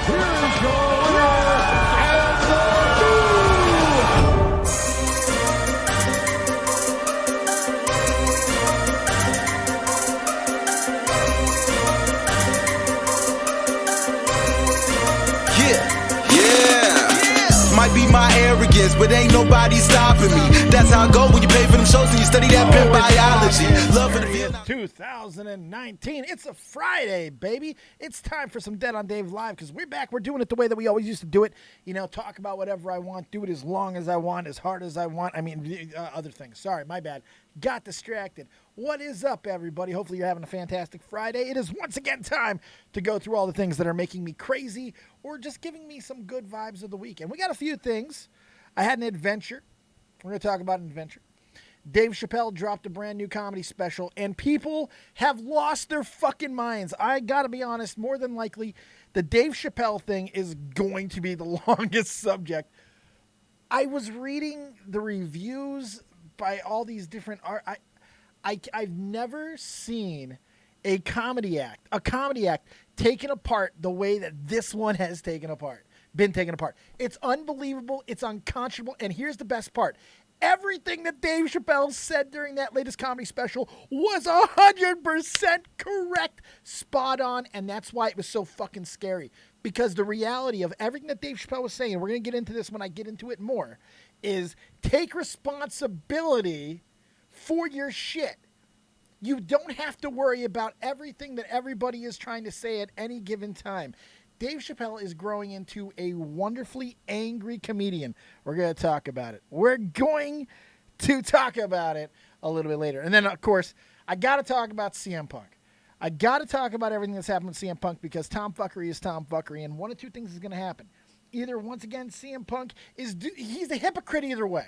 Here's your winner and Might be my arrogance, but ain't nobody stopping me. That's how I go when you pay for them shows and you study that pimp biology. Love for the Vietnam. 2019. It's a Friday, baby. It's time for some Dead on Dave Live because we're back. We're doing it the way that we always used to do it. You know, talk about whatever I want, do it as long as I want, as hard as I want. I mean, other things. Sorry, my bad. Got distracted. What is up, everybody? Hopefully you're having a fantastic Friday. It is once again time to go through all the things that are making me crazy or just giving me some good vibes of the weekend. We got a few things. I had an adventure. We're going to talk about an adventure. Dave Chappelle dropped a brand new comedy special, and people have lost their fucking minds. I got to be honest, more than likely, the Dave Chappelle thing is going to be the longest subject. I was reading the reviews by all these different I've never seen a comedy act taken apart the way that this one has been taken apart. It's unbelievable. It's unconscionable. And here's the best part. Everything that Dave Chappelle said during that latest comedy special was 100% correct, spot on, and that's why it was so fucking scary. Because the reality of everything that Dave Chappelle was saying, and we're going to get into this when I get into it more, is take responsibility for your shit. You don't have to worry about everything that everybody is trying to say at any given time. Dave Chappelle is growing into a wonderfully angry comedian. We're going to talk about it. We're going to talk about it a little bit later. And then, of course, I got to talk about CM Punk. I got to talk about everything that's happened with CM Punk because Tom Fuckery is Tom Fuckery, and one of two things is going to happen. Either, once again, CM Punk he's a hypocrite either way.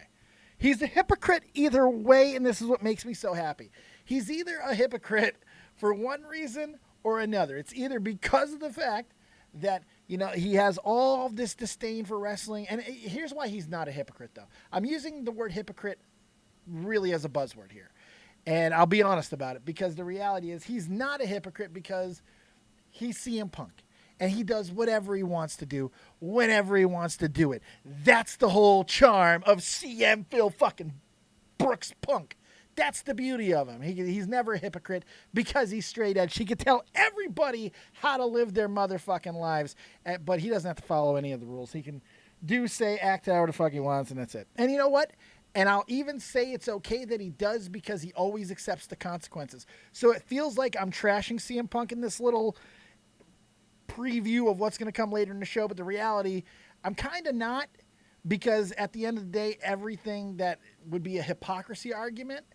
He's a hypocrite either way, and this is what makes me so happy. He's either a hypocrite for one reason or another. It's either because of the fact that, you know, he has all of this disdain for wrestling. And here's why he's not a hypocrite, though. I'm using the word hypocrite really as a buzzword here. And I'll be honest about it, because the reality is he's not a hypocrite because he's CM Punk. And he does whatever he wants to do, whenever he wants to do it. That's the whole charm of CM Phil fucking Brooks Punk. That's the beauty of him. He's never a hypocrite because he's straight edge. He can tell everybody how to live their motherfucking lives, but he doesn't have to follow any of the rules. He can do, say, act however the fuck he wants, and that's it. And you know what? And I'll even say it's okay that he does because he always accepts the consequences. So it feels like I'm trashing CM Punk in this little preview of what's going to come later in the show, but the reality, I'm kind of not, because at the end of the day, everything that would be a hypocrisy argument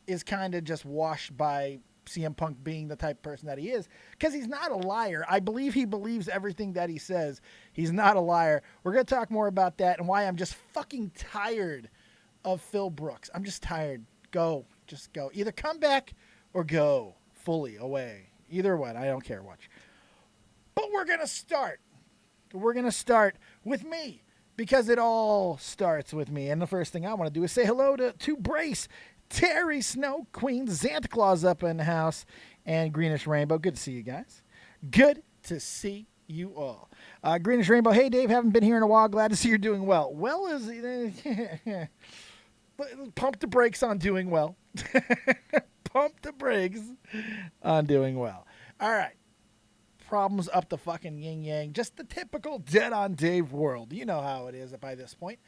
is kind of just washed by CM Punk being the type of person that he is, because he's not a liar. I believe he believes everything that he says. He's not a liar. We're going to talk more about that and why I'm just fucking tired of Phil Brooks. I'm just tired. Just go. Either come back or go fully away. Either one. I don't care. Watch. But we're going to start. We're going to start with me, because it all starts with me. And the first thing I want to do is say hello to Brace, Terry Snow, Queen, Zanta Claws up in the house, and Greenish Rainbow. Good to see you guys. Good to see you all. Greenish Rainbow, hey Dave, haven't been here in a while. Glad to see you're doing well. Well, pump the brakes on doing well. Pump the brakes on doing well. All right. Problems up the fucking yin yang. Just the typical Dead on Dave world. You know how it is by this point.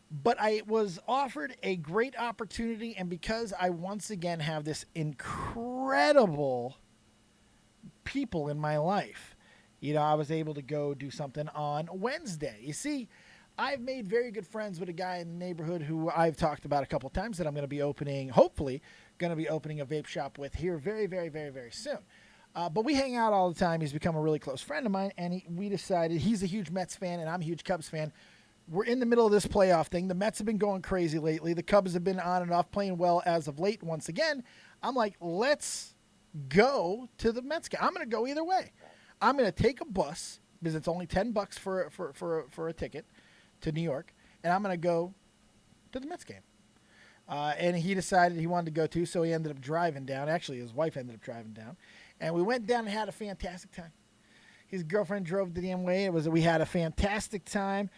But I was offered a great opportunity, and because I once again have this incredible people in my life, you know, I was able to go do something on Wednesday. You see, I've made very good friends with a guy in the neighborhood who I've talked about a couple times that I'm going to be opening, hopefully, going to be opening a vape shop with here very, very, very, very soon. But we hang out all the time. He's become a really close friend of mine, and we decided he's a huge Mets fan, and I'm a huge Cubs fan. We're in the middle of this playoff thing. The Mets have been going crazy lately. The Cubs have been on and off, playing well as of late once again. I'm like, let's go to the Mets game. I'm going to go either way. I'm going to take a bus, because it's only $10 for a ticket to New York, and I'm going to go to the Mets game. And he decided he wanted to go too, so he ended up driving down. Actually, his wife ended up driving down. And we went down and had a fantastic time. His girlfriend drove the damn way. We had a fantastic time.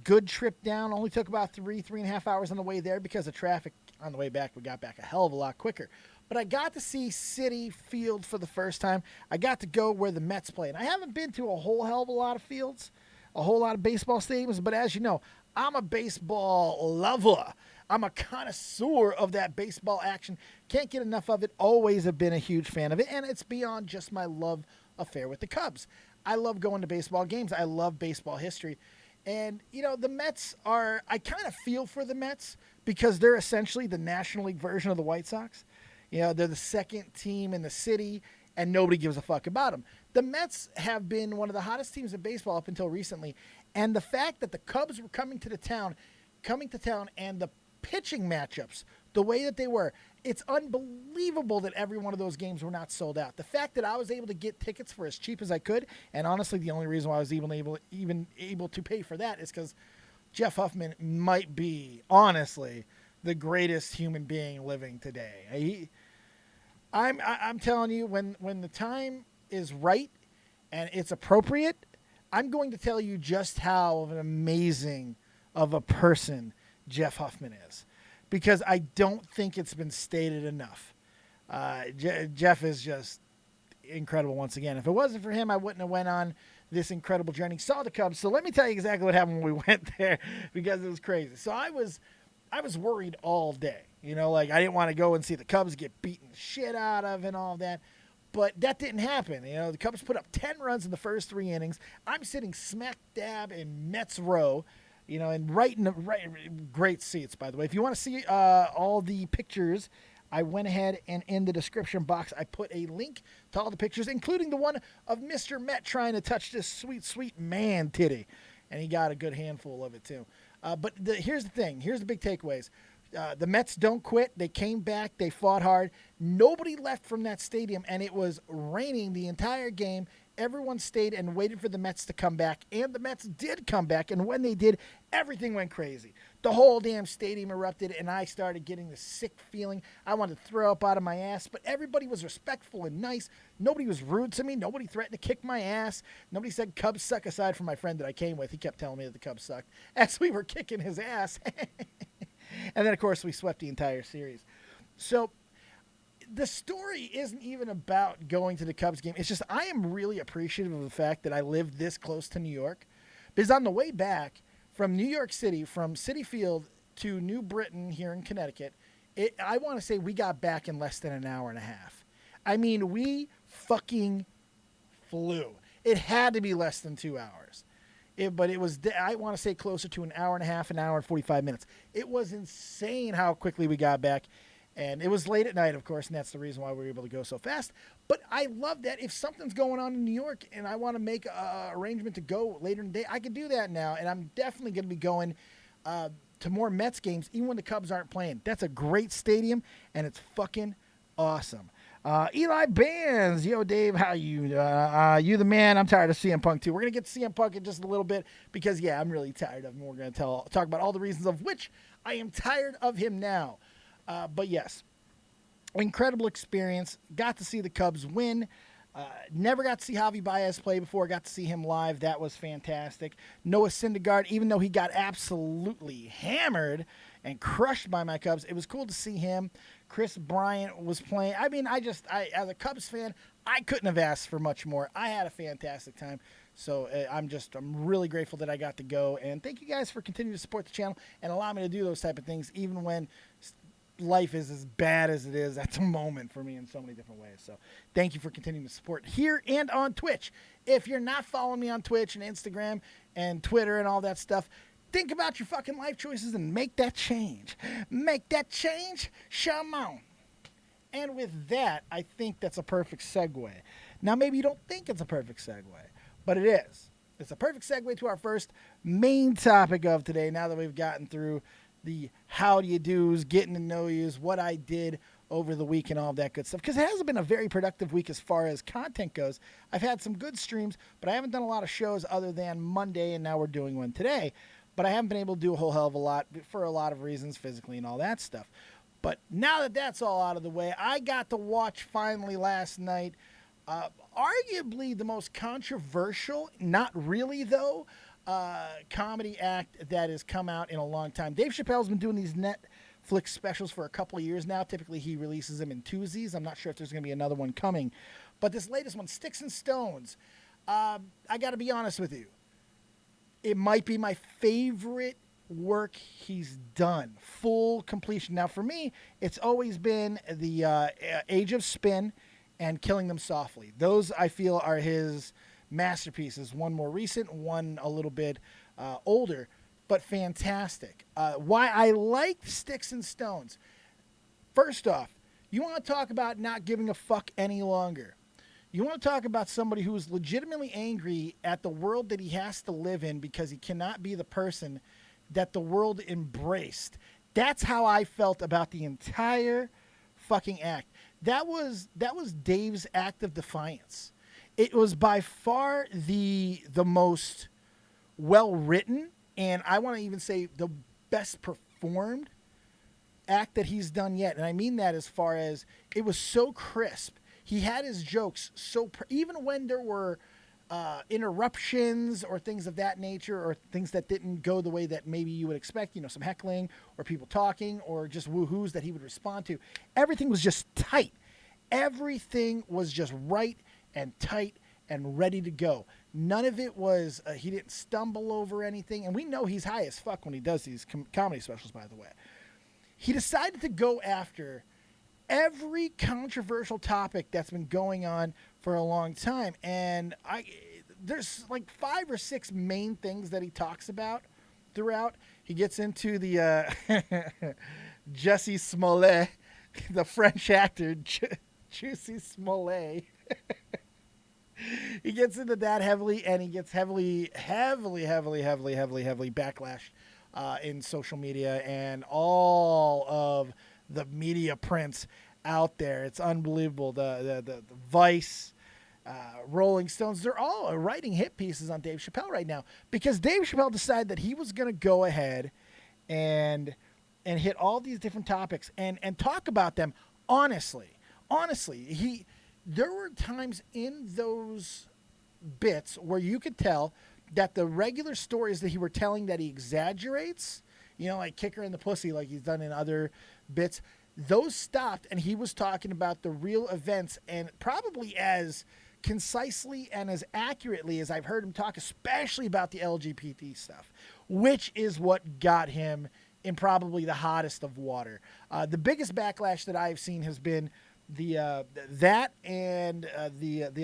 Good trip down. Only took about 3.5 hours on the way there because of traffic. On the way back, we got back a hell of a lot quicker. But I got to see Citi Field for the first time. I got to go where the Mets play. And I haven't been to a whole hell of a lot of fields, a whole lot of baseball stadiums. But as you know, I'm a baseball lover. I'm a connoisseur of that baseball action. Can't get enough of it. Always have been a huge fan of it. And it's beyond just my love affair with the Cubs. I love going to baseball games. I love baseball history. And, you know, the Mets are, I kind of feel for the Mets because they're essentially the National League version of the White Sox. You know, they're the second team in the city, and nobody gives a fuck about them. The Mets have been one of the hottest teams in baseball up until recently, and the fact that the Cubs were coming to town, and the pitching matchups, the way that they were, it's unbelievable that every one of those games were not sold out. The fact that I was able to get tickets for as cheap as I could, and honestly, the only reason why I was even able to pay for that is because Jeff Huffman might be, honestly, the greatest human being living today. I'm telling you, when the time is right and it's appropriate, I'm going to tell you just how amazing of a person Jeff Huffman is, because I don't think it's been stated enough. Jeff is just incredible once again. If it wasn't for him, I wouldn't have went on this incredible journey. Saw the Cubs. So let me tell you exactly what happened when we went there, because it was crazy. So I was worried all day. You know, like I didn't want to go and see the Cubs get beaten the shit out of and all that. But that didn't happen. You know, the Cubs put up 10 runs in the first 3 innings. I'm sitting smack dab in Mets row, you know, and right great seats, by the way. If you want to see all the pictures, I went ahead and in the description box, I put a link to all the pictures, including the one of Mr. Met trying to touch this sweet, sweet man titty. And he got a good handful of it, too. But here's the thing. Here's the big takeaways. The Mets don't quit. They came back. They fought hard. Nobody left from that stadium, and it was raining the entire game. Everyone stayed and waited for the Mets to come back, and the Mets did come back, and when they did, everything went crazy. The whole damn stadium erupted, and I started getting this sick feeling. I wanted to throw up out of my ass, but everybody was respectful and nice. Nobody was rude to me. Nobody threatened to kick my ass. Nobody said Cubs suck, aside from my friend that I came with. He kept telling me that the Cubs sucked as we were kicking his ass. And then, of course, we swept the entire series. So the story isn't even about going to the Cubs game. It's just I am really appreciative of the fact that I live this close to New York. Because on the way back from New York City, from Citi Field to New Britain here in Connecticut, I want to say we got back in less than an hour and a half. I mean, we fucking flew. It had to be less than 2 hours. But it was, I want to say, closer to an hour and a half, an hour and 45 minutes. It was insane how quickly we got back. And it was late at night, of course, and that's the reason why we were able to go so fast. But I love that if something's going on in New York and I want to make an arrangement to go later in the day, I can do that now. And I'm definitely going to be going to more Mets games, even when the Cubs aren't playing. That's a great stadium, and it's fucking awesome. Eli Bands, yo, Dave, how you? You the man. I'm tired of CM Punk too. We're gonna get to CM Punk in just a little bit because I'm really tired of him. We're gonna talk about all the reasons of which I am tired of him now. But yes, incredible experience. Got to see the Cubs win. Never got to see Javi Baez play before. Got to see him live. That was fantastic. Noah Syndergaard, even though he got absolutely hammered and crushed by my Cubs, it was cool to see him. Chris Bryant was playing. I mean, I as a Cubs fan, I couldn't have asked for much more. I had a fantastic time. So I'm really grateful that I got to go. And thank you guys for continuing to support the channel and allow me to do those type of things, even when life is as bad as it is at the moment for me in so many different ways. So thank you for continuing to support here and on Twitch. If you're not following me on Twitch and Instagram and Twitter and all that stuff, think about your fucking life choices and make that change. Make that change, Shamon. And with that, I think that's a perfect segue. Now, maybe you don't think it's a perfect segue, but it is. It's a perfect segue to our first main topic of today, now that we've gotten through the how do you do's, getting to know yous, what I did over the week and all that good stuff. Because it hasn't been a very productive week as far as content goes. I've had some good streams, but I haven't done a lot of shows other than Monday, and now we're doing one today. But I haven't been able to do a whole hell of a lot for a lot of reasons, physically and all that stuff. But now that that's all out of the way, I got to watch finally last night Arguably the most controversial, not really though, comedy act that has come out in a long time. Dave Chappelle's been doing these Netflix specials for a couple of years now. Typically he releases them in twosies. I'm not sure if there's going to be another one coming. But this latest one, Sticks and Stones, I got to be honest with you. It might be my favorite work he's done, full completion. Now for me, it's always been the Age of Spin and Killing Them Softly. Those I feel are his masterpieces. One more recent, one a little bit older, but fantastic. Why I liked Sticks and Stones. First off, you want to talk about not giving a fuck any longer. You want to talk about somebody who is legitimately angry at the world that he has to live in because he cannot be the person that the world embraced. That's how I felt about the entire fucking act. That was Dave's act of defiance. It was by far the most well written, and I want to even say the best performed act that he's done yet. And I mean that as far as it was so crisp. He had his jokes even when there were interruptions or things of that nature, or things that didn't go the way that maybe you would expect, you know, some heckling or people talking or just woohoos that he would respond to. Everything was just tight. Everything was just right and tight and ready to go. None of it was, he didn't stumble over anything. And we know he's high as fuck when he does these comedy specials, by the way. He decided to go after every controversial topic that's been going on for a long time. And there's like 5 or 6 main things that he talks about throughout. He gets into the Jussie Smollett, the French actor, Jussie Smollett. He gets into that heavily, and he gets heavily backlash in social media and all of the media prints out there. It's unbelievable. The Vice, Rolling Stones, they're all writing hit pieces on Dave Chappelle right now because Dave Chappelle decided that he was going to go ahead and hit all these different topics and talk about them honestly. There were times in those bits where you could tell that the regular stories that he were telling that he exaggerates, you know, like kicker in the pussy like he's done in other bits, those stopped and he was talking about the real events, and probably as concisely and as accurately as I've heard him talk, especially about the LGBT stuff, which is what got him in probably the hottest of water. The biggest backlash that I've seen has been the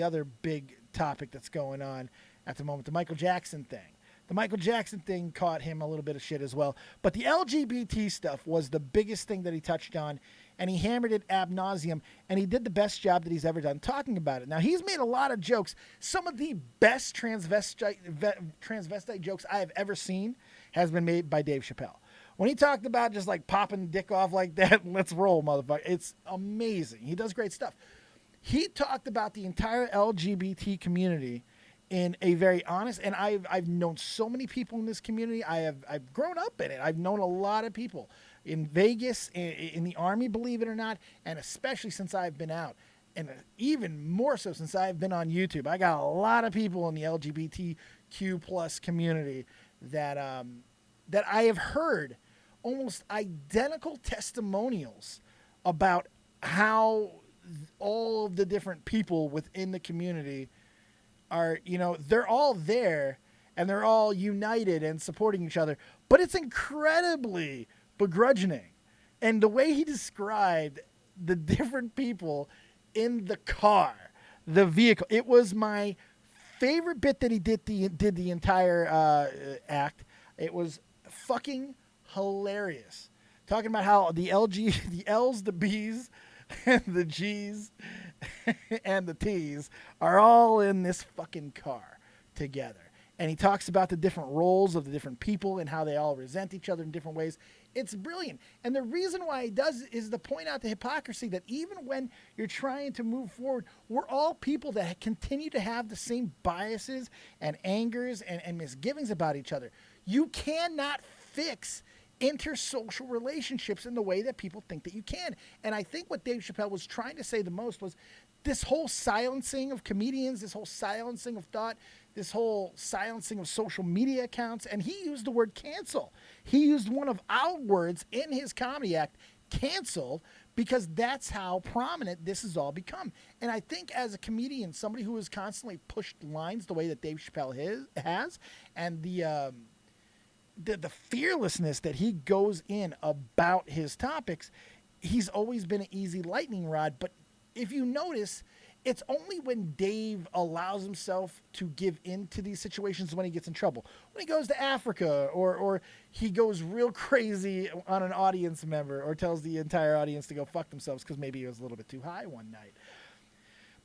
other big topic that's going on at the moment, the Michael Jackson thing. The Michael Jackson thing caught him a little bit of shit as well. But the LGBT stuff was the biggest thing that he touched on, and he hammered it ab nauseum, and he did the best job that he's ever done talking about it. Now, he's made a lot of jokes. Some of the best transvestite jokes I have ever seen has been made by Dave Chappelle. When he talked about just like popping the dick off like that, let's roll, motherfucker. It's amazing. He does great stuff. He talked about the entire LGBT community in a very honest, and I've known so many people in this community. I've grown up in it. I've known a lot of people in Vegas, in the Army, believe it or not, and especially since I've been out, and even more so since I've been on YouTube. I got a lot of people in the LGBTQ plus community that I have heard almost identical testimonials about how all of the different people within the community are, you know, they're all there and they're all united and supporting each other, but it's incredibly begrudging. And the way he described the different people in the car, the vehicle, it was my favorite bit that he did the entire act. It was fucking hilarious. Talking about how the L's, the B's, and the G's, and the T's are all in this fucking car together. And he talks about the different roles of the different people and how they all resent each other in different ways. It's brilliant. And the reason why he does it is to point out the hypocrisy that even when you're trying to move forward, we're all people that continue to have the same biases and angers and misgivings about each other. You cannot fix intersocial relationships in the way that people think that you can. And I think what Dave Chappelle was trying to say the most was this whole silencing of comedians, this whole silencing of thought, this whole silencing of social media accounts, and he used the word cancel. He used one of our words in his comedy act, cancel, because that's how prominent this has all become. And I think as a comedian, somebody who has constantly pushed lines the way that Dave Chappelle has, and the fearlessness that he goes in about his topics, he's always been an easy lightning rod. But if you notice, it's only when Dave allows himself to give into these situations when he gets in trouble. When he goes to Africa, or he goes real crazy on an audience member, or tells the entire audience to go fuck themselves because maybe he was a little bit too high one night.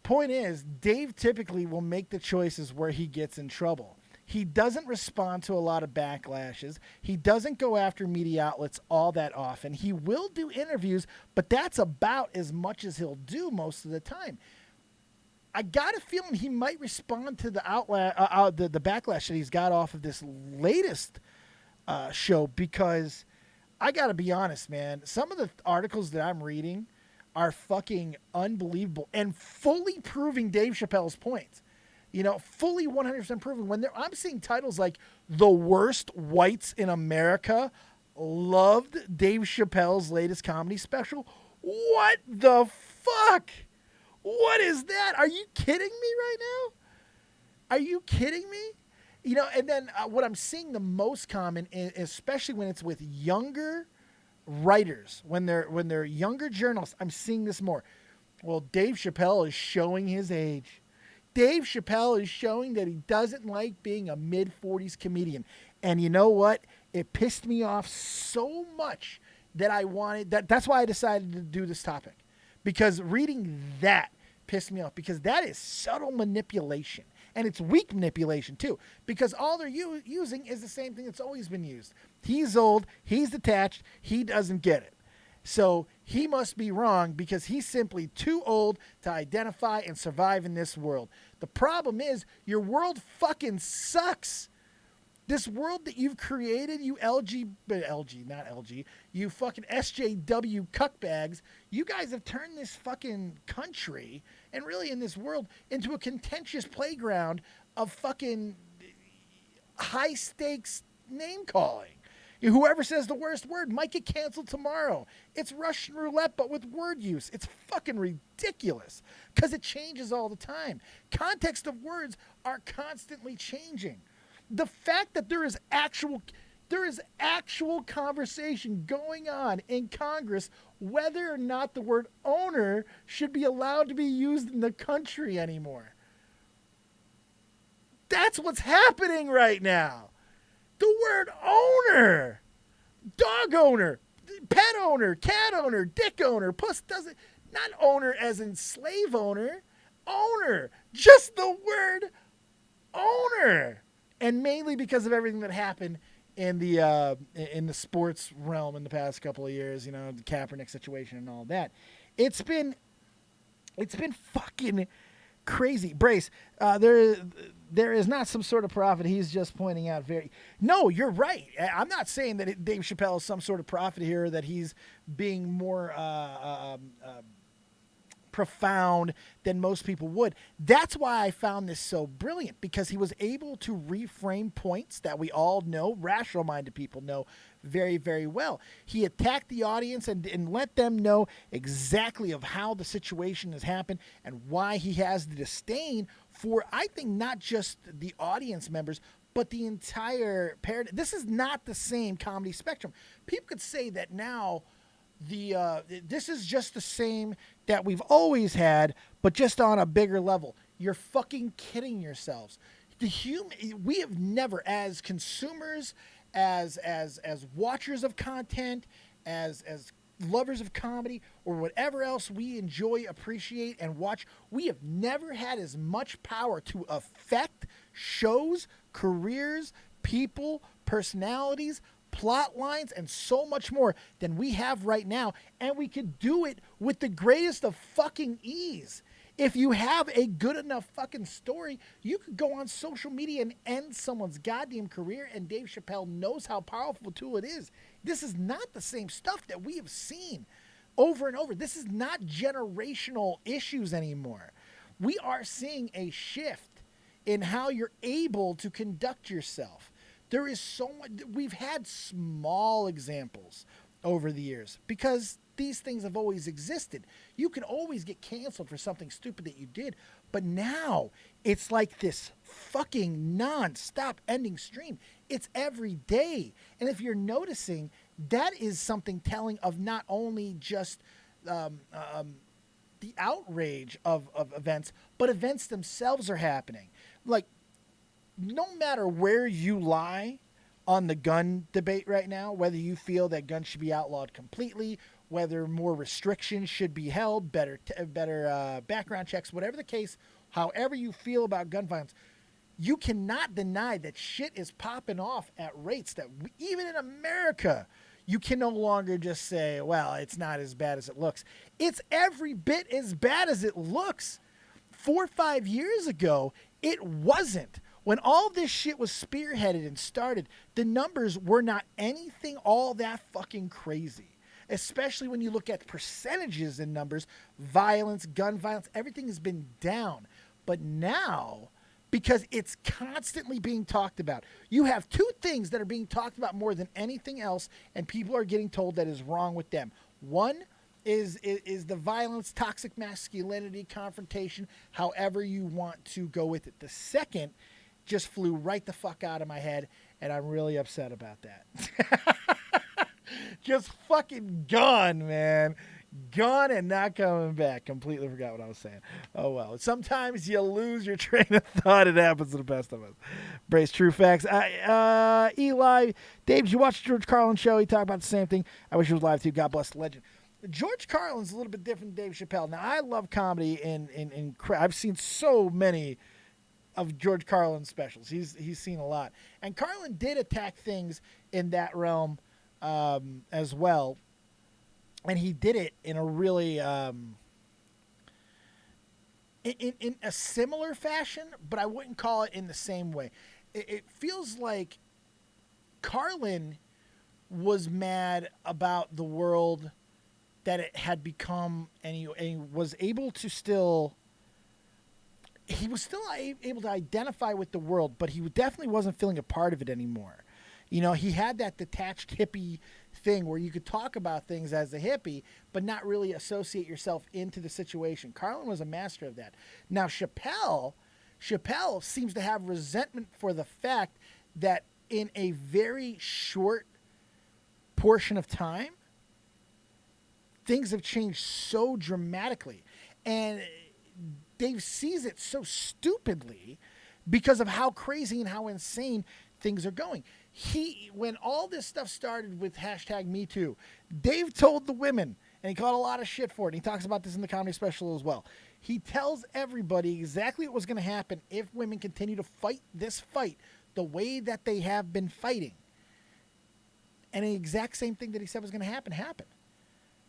Point is, Dave typically will make the choices where he gets in trouble. He doesn't respond to a lot of backlashes. He doesn't go after media outlets all that often. He will do interviews, but that's about as much as he'll do most of the time. I got a feeling he might respond to the the backlash that he's got off of this latest show, because I got to be honest, man, some of the articles that I'm reading are fucking unbelievable and fully proving Dave Chappelle's points. You know, fully 100% proving. I'm seeing titles like "The Worst Whites in America Loved Dave Chappelle's Latest Comedy Special." What the fuck? What is that? Are you kidding me right now? Are you kidding me? You know, and then what I'm seeing the most common, especially when it's with younger writers, when they're younger journalists, I'm seeing this more. Well, Dave Chappelle is showing his age. Dave Chappelle is showing that he doesn't like being a mid-40s comedian. And you know what? It pissed me off so much that that's why I decided to do this topic. Because reading that pissed me off, because that is subtle manipulation. And it's weak manipulation, too, because all they're using is the same thing that's always been used. He's old, he's detached, he doesn't get it. So he must be wrong because he's simply too old to identify and survive in this world. The problem is your world fucking sucks. This world that you've created, you you fucking SJW cuckbags, you guys have turned this fucking country, and really in this world, into a contentious playground of fucking high-stakes name-calling. Whoever says the worst word might get canceled tomorrow. It's Russian roulette, but with word use. It's fucking ridiculous because it changes all the time. Context of words are constantly changing. The fact that there is actual conversation going on in Congress whether or not the word owner should be allowed to be used in the country anymore. That's what's happening right now. The word owner, dog owner, pet owner, cat owner, dick owner, puss doesn't, not owner as in slave owner, owner, just the word owner. And mainly because of everything that happened in the sports realm in the past couple of years, you know, the Kaepernick situation and all that. It's been fucking crazy. Brace, there is not some sort of prophet. He's just pointing out no, you're right. I'm not saying that Dave Chappelle is some sort of prophet here, that he's being more profound than most people would. That's why I found this so brilliant, because he was able to reframe points that we all know, rational-minded people know very, very well. He attacked the audience and let them know exactly of how the situation has happened and why he has the disdain for, I think, not just the audience members, but the entire paradigm. This is not the same comedy spectrum. People could say that now this is just the same that we've always had, but just on a bigger level. You're fucking kidding yourselves. We have never, as consumers, as watchers of content, as lovers of comedy, or whatever else we enjoy, appreciate, and watch, we have never had as much power to affect shows, careers, people, personalities, plot lines, and so much more than we have right now. And we could do it with the greatest of fucking ease. If you have a good enough fucking story, you could go on social media and end someone's goddamn career, and Dave Chappelle knows how powerful a tool it is. This is not the same stuff that we have seen over and over. This is not generational issues anymore. we are seeing a shift in how you're able to conduct yourself. There is so much. We've had small examples over the years because these things have always existed. You can always get canceled for something stupid that you did, but now it's like this fucking non-stop ending stream. It's every day. And if you're noticing, that is something telling of not only just the outrage of events, but events themselves are happening. Like, no matter where you lie on the gun debate right now, whether you feel that guns should be outlawed completely, whether more restrictions should be held, better background checks, whatever the case, however you feel about gun violence, you cannot deny that shit is popping off at rates that even in America, you can no longer just say, well, it's not as bad as it looks. It's every bit as bad as it looks. 4 or 5 years ago, it wasn't. When all this shit was spearheaded and started, the numbers were not anything all that fucking crazy. Especially when you look at percentages and numbers, violence, gun violence, everything has been down. But now, because it's constantly being talked about, you have two things that are being talked about more than anything else, and people are getting told that is wrong with them. One is the violence, toxic masculinity, confrontation, however you want to go with it. The second just flew right the fuck out of my head, and I'm really upset about that. Just fucking gone, man. Gone and not coming back. Completely forgot what I was saying. Oh, well. Sometimes you lose your train of thought. It happens to the best of us. Brace true facts. Eli, Dave, did you watch the George Carlin show? He talked about the same thing. I wish it was live, too. God bless the legend. George Carlin's a little bit different than Dave Chappelle. Now, I love comedy, and I've seen so many of George Carlin's specials. He's seen a lot. And Carlin did attack things in that realm as well. And he did it in a really in a similar fashion, but I wouldn't call it in the same way. It feels like Carlin was mad about the world that it had become, and he was able to still... He was still able to identify with the world, but he definitely wasn't feeling a part of it anymore. You know, he had that detached hippie thing where you could talk about things as a hippie, but not really associate yourself into the situation. Carlin was a master of that. Now, Chappelle seems to have resentment for the fact that in a very short portion of time, things have changed so dramatically. And Dave sees it so stupidly because of how crazy and how insane things are going. When all this stuff started with #MeToo, Dave told the women, and he caught a lot of shit for it. And he talks about this in the comedy special as well. He tells everybody exactly what was going to happen if women continue to fight this fight the way that they have been fighting. And the exact same thing that he said was going to happen happened.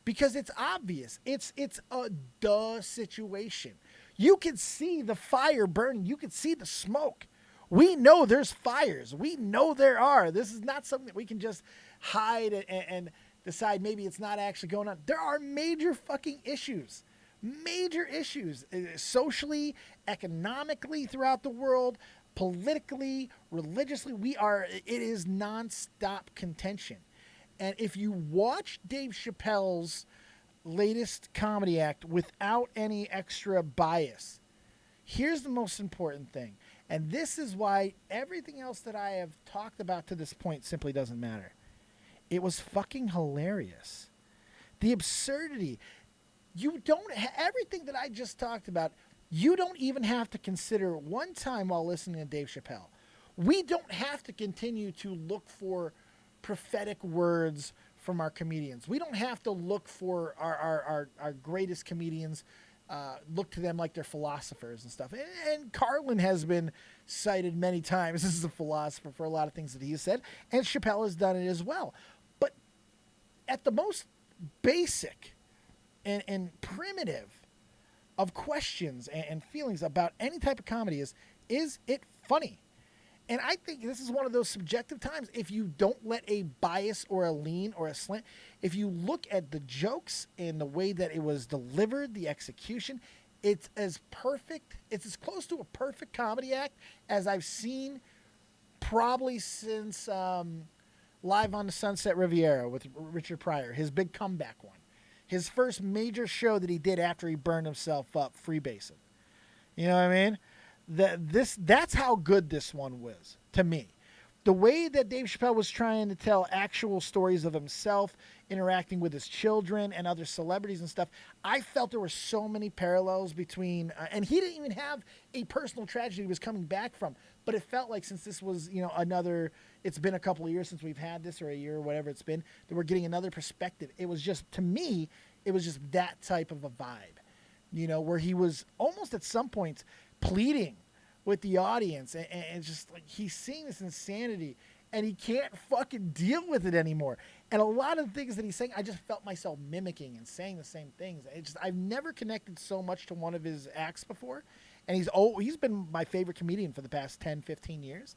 Because it's obvious. It's a duh situation. You can see the fire burning. You can see the smoke. We know there's fires. We know there are. This is not something that we can just hide and decide maybe it's not actually going on. There are major fucking issues. Major issues. Socially, economically throughout the world, politically, religiously. It is nonstop contention. And if you watch Dave Chappelle's latest comedy act without any extra bias, here's the most important thing. And this is why everything else that I have talked about to this point simply doesn't matter. It was fucking hilarious. The absurdity. Everything that I just talked about, you don't even have to consider one time while listening to Dave Chappelle. We don't have to continue to look for prophetic words from our comedians. We don't have to look for our greatest comedians, look to them like they're philosophers and stuff. And Carlin has been cited many times as a philosopher for a lot of things that he has said, and Chappelle has done it as well. But at the most basic and primitive of questions and feelings about any type of comedy is it funny? And I think this is one of those subjective times. If you don't let a bias or a lean or a slant, if you look at the jokes and the way that it was delivered, the execution, It's as perfect. It's as close to a perfect comedy act as I've seen probably since Live on the Sunset Riviera with Richard Pryor, his big comeback one. His first major show that he did after he burned himself up, freebasing. You know what I mean? That's how good this one was to me. The way that Dave Chappelle was trying to tell actual stories of himself, interacting with his children and other celebrities and stuff, I felt there were so many parallels between, and he didn't even have a personal tragedy he was coming back from, but it felt like since this was, it's been a couple of years since we've had this, or a year or whatever it's been, that we're getting another perspective. It was just, to me, it was just that type of a vibe, where he was almost at some points pleading with the audience, and it's just like he's seeing this insanity and he can't fucking deal with it anymore. And a lot of the things that he's saying, I just felt myself mimicking and saying the same things. I've never connected so much to one of his acts before, and he's been my favorite comedian for the past 10, 15 years.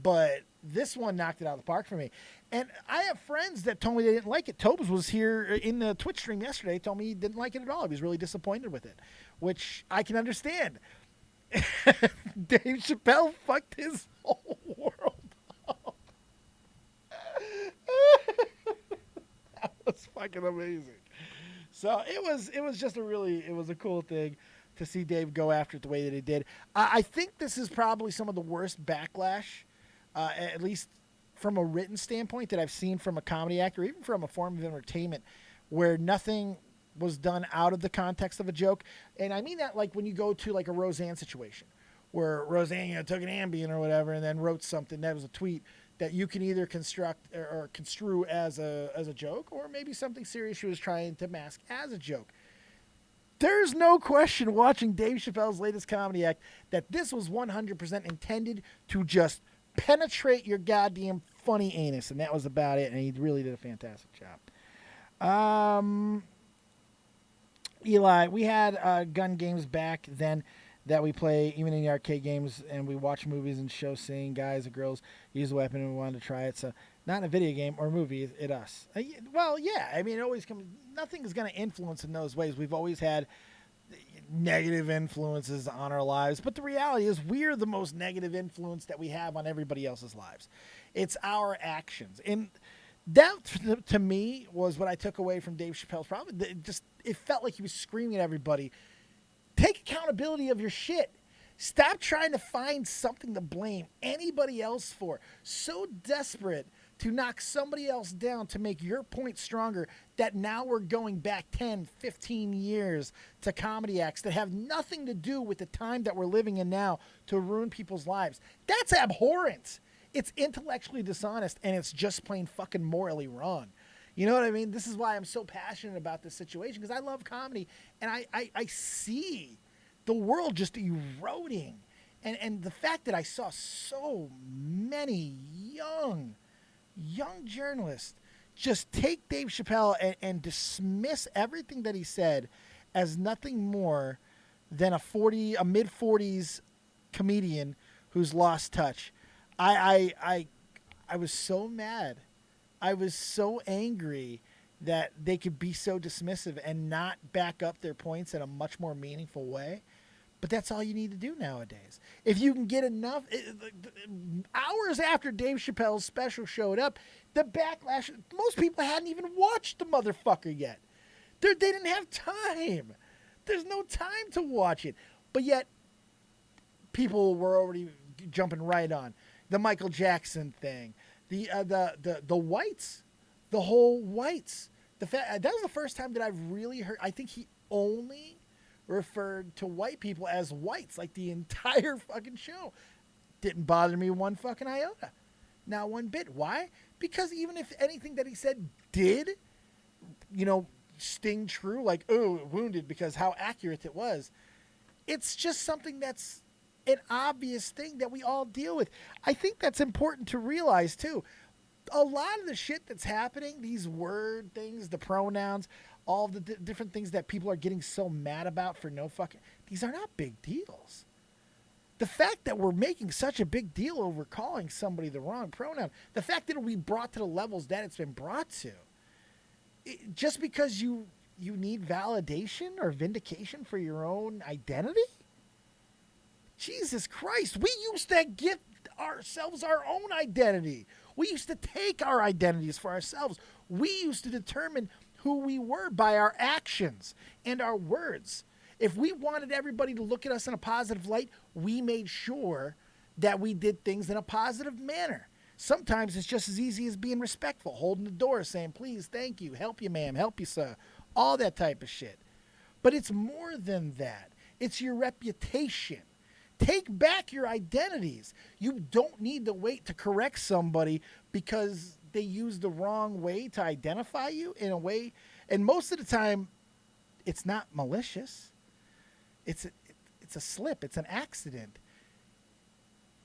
But this one knocked it out of the park for me. And I have friends that told me they didn't like it. Tobes was here in the Twitch stream yesterday, told me he didn't like it at all. He was really disappointed with it, which I can understand. Dave Chappelle fucked his whole world up. That was fucking amazing. So it was just a cool thing to see Dave go after it the way that he did. I think this is probably some of the worst backlash, at least from a written standpoint, that I've seen from a comedy actor, even from a form of entertainment, where nothing was done out of the context of a joke. And I mean that like when you go to like a Roseanne situation where Roseanne took an Ambien or whatever and then wrote something that was a tweet that you can either construct or construe as a joke, or maybe something serious she was trying to mask as a joke. There's no question watching Dave Chappelle's latest comedy act that this was 100% intended to just penetrate your goddamn funny anus, and that was about it, and he really did a fantastic job. Eli, we had gun games back then that we play even in the arcade games, and we watch movies and shows seeing guys and girls use a weapon, and we wanted to try it. So not in a video game or movie, it us. Well, yeah, I mean, it always comes. Nothing is going to influence in those ways. We've always had negative influences on our lives, but the reality is we're the most negative influence that we have on everybody else's lives. It's our actions. And that, to me, was what I took away from Dave Chappelle's problem. It felt like he was screaming at everybody, take accountability of your shit. Stop trying to find something to blame anybody else for. So desperate to knock somebody else down to make your point stronger that now we're going back 10, 15 years to comedy acts that have nothing to do with the time that we're living in now to ruin people's lives. That's abhorrent. It's intellectually dishonest, and it's just plain fucking morally wrong. You know what I mean? This is why I'm so passionate about this situation, because I love comedy, and I see the world just eroding. And the fact that I saw so many young journalists just take Dave Chappelle and dismiss everything that he said as nothing more than a mid-40s comedian who's lost touch. I was so mad. I was so angry that they could be so dismissive and not back up their points in a much more meaningful way. But that's all you need to do nowadays. If you can get enough, hours after Dave Chappelle's special showed up, the backlash, most people hadn't even watched the motherfucker yet. They didn't have time. There's no time to watch it. But yet, people were already jumping right on. The Michael Jackson thing, the whites, the whole whites. That was the first time that I've really heard. I think he only referred to white people as whites, like the entire fucking show. Didn't bother me one fucking iota. Not one bit. Why? Because even if anything that he said did, sting true, like, oh, wounded, because how accurate it was, it's just something that's an obvious thing that we all deal with. I think that's important to realize, too. A lot of the shit that's happening, these word things, the pronouns, all the different things that people are getting so mad about for no fucking... These are not big deals. The fact that we're making such a big deal over calling somebody the wrong pronoun, the fact that it'll be brought to the levels that it's been brought to, just because you you need validation or vindication for your own identity? Jesus Christ, we used to give ourselves our own identity. We used to take our identities for ourselves. We used to determine who we were by our actions and our words. If we wanted everybody to look at us in a positive light, we made sure that we did things in a positive manner. Sometimes it's just as easy as being respectful, holding the door, saying, please, thank you, help you, ma'am, help you, sir, all that type of shit. But it's more than that. It's your reputation. Take back your identities. You don't need to wait to correct somebody because they use the wrong way to identify you in a way. And most of the time, it's not malicious. It's a slip. It's an accident.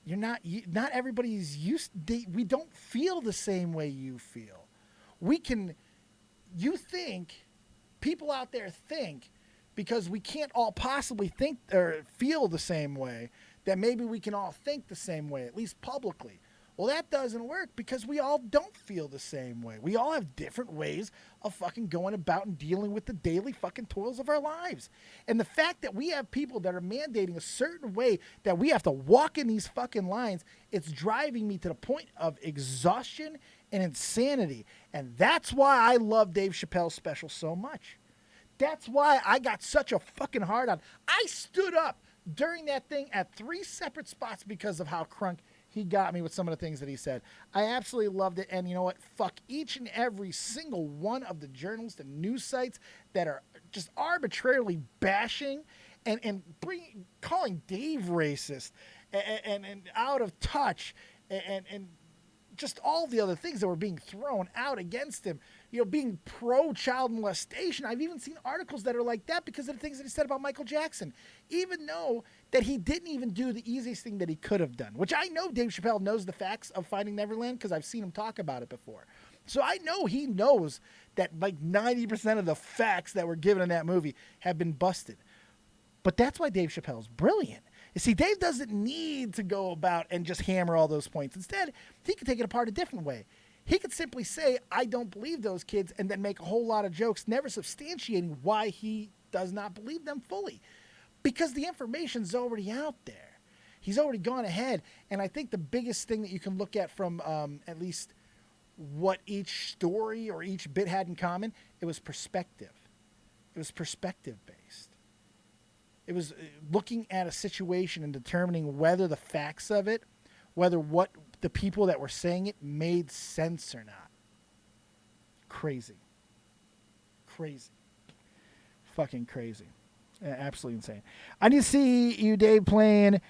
Not everybody's we don't feel the same way you feel. People out there think, because we can't all possibly think or feel the same way, that maybe we can all think the same way, at least publicly. Well, that doesn't work because we all don't feel the same way. We all have different ways of fucking going about and dealing with the daily fucking toils of our lives. And the fact that we have people that are mandating a certain way that we have to walk in these fucking lines, it's driving me to the point of exhaustion and insanity. And that's why I love Dave Chappelle's special so much. That's why I got such a fucking hard on. I stood up during that thing at 3 separate spots because of how crunk he got me with some of the things that he said. I absolutely loved it. And you know what? Fuck each and every single one of the journalists and news sites that are just arbitrarily bashing and calling Dave racist and out of touch and just all the other things that were being thrown out against him, you know, being pro-child molestation. I've even seen articles that are like that because of the things that he said about Michael Jackson, even though that he didn't even do the easiest thing that he could have done, which I know Dave Chappelle knows the facts of Finding Neverland because I've seen him talk about it before. So I know he knows that like 90% of the facts that were given in that movie have been busted. But that's why Dave Chappelle's brilliant. You see, Dave doesn't need to go about and just hammer all those points. Instead, he can take it apart a different way. He could simply say, I don't believe those kids, and then make a whole lot of jokes, never substantiating why he does not believe them fully. Because the information's already out there. He's already gone ahead. And I think the biggest thing that you can look at from at least what each story or each bit had in common, it was perspective. It was perspective-based. It was looking at a situation and determining whether the facts of it, whether what the people that were saying it made sense or not. Crazy. Crazy. Fucking crazy. Absolutely insane. I need to see you, Dave, playing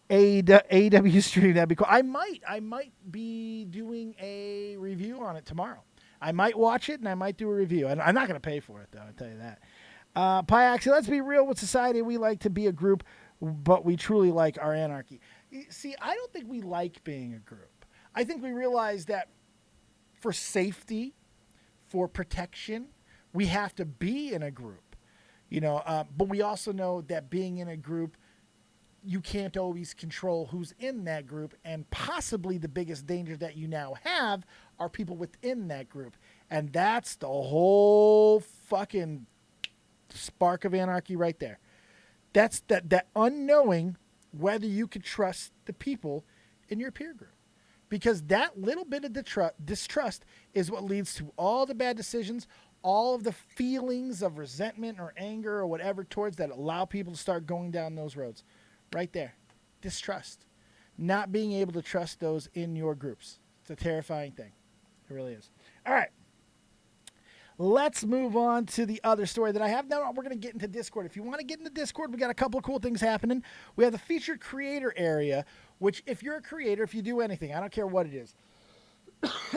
AW stream. That'd be cool. I might be doing a review on it tomorrow. I might watch it and I might do a review. I'm not going to pay for it, though. I'll tell you that. Pyaxi, let's be real with society. We like to be a group, but we truly like our anarchy. See, I don't think we like being a group. I think we realize that for safety, for protection, we have to be in a group. You know, but we also know that being in a group, you can't always control who's in that group, and possibly the biggest danger that you now have are people within that group. And that's the whole fucking spark of anarchy right there. That's that unknowing whether you could trust the people in your peer group. Because that little bit of distrust is what leads to all the bad decisions, all of the feelings of resentment or anger or whatever towards that allow people to start going down those roads. Right there. Distrust. Not being able to trust those in your groups. It's a terrifying thing. It really is. All right. Let's move on to the other story that I have. Now we're going to get into Discord. If you want to get into Discord, we got a couple of cool things happening. We have the featured creator area, which if you're a creator, if you do anything, I don't care what it is.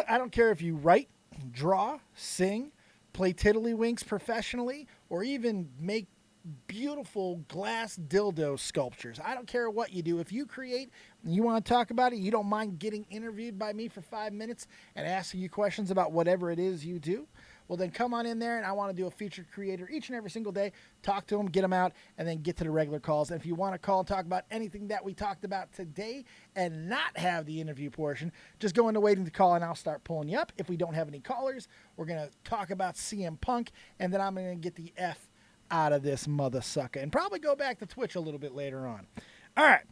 I don't care if you write, draw, sing, play tiddlywinks professionally, or even make beautiful glass dildo sculptures. I don't care what you do. If you create and you want to talk about it, you don't mind getting interviewed by me for 5 minutes and asking you questions about whatever it is you do, Well, then come on in there, and I want to do a featured creator each and every single day, talk to them, get them out, and then get to the regular calls. And if you want to call and talk about anything that we talked about today and not have the interview portion, just go into waiting to call, and I'll start pulling you up. If we don't have any callers, we're going to talk about CM Punk, and then I'm going to get the F out of this mother sucker and probably go back to Twitch a little bit later on. All right.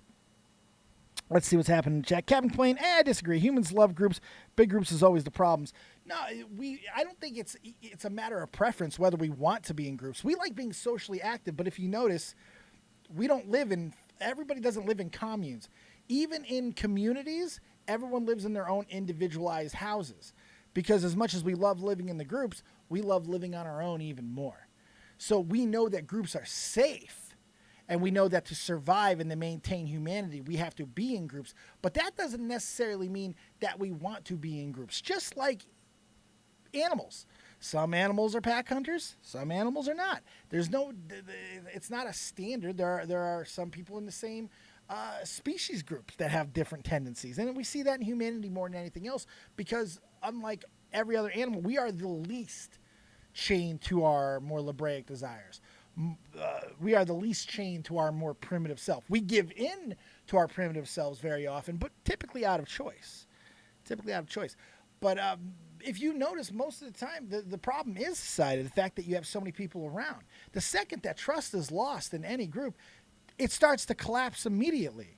Let's see what's happening in chat. Captain Plain, I disagree. Humans love groups. Big groups is always the problems. No, I don't think it's a matter of preference whether we want to be in groups. We like being socially active, but if you notice, everybody doesn't live in communes. Even in communities, everyone lives in their own individualized houses. Because as much as we love living in the groups, we love living on our own even more. So we know that groups are safe. And we know that to survive and to maintain humanity, we have to be in groups. But that doesn't necessarily mean that we want to be in groups. Just like animals. Some animals are pack hunters. Some animals are not. It's not a standard. There are some people in the same species groups that have different tendencies. And we see that in humanity more than anything else. Because unlike every other animal, we are the least chained to our more hebraic desires. We are the least chained to our more primitive self. We give in to our primitive selves very often, but typically out of choice. But if you notice, most of the time, the problem is society, the fact that you have so many people around. The second that trust is lost in any group, it starts to collapse immediately.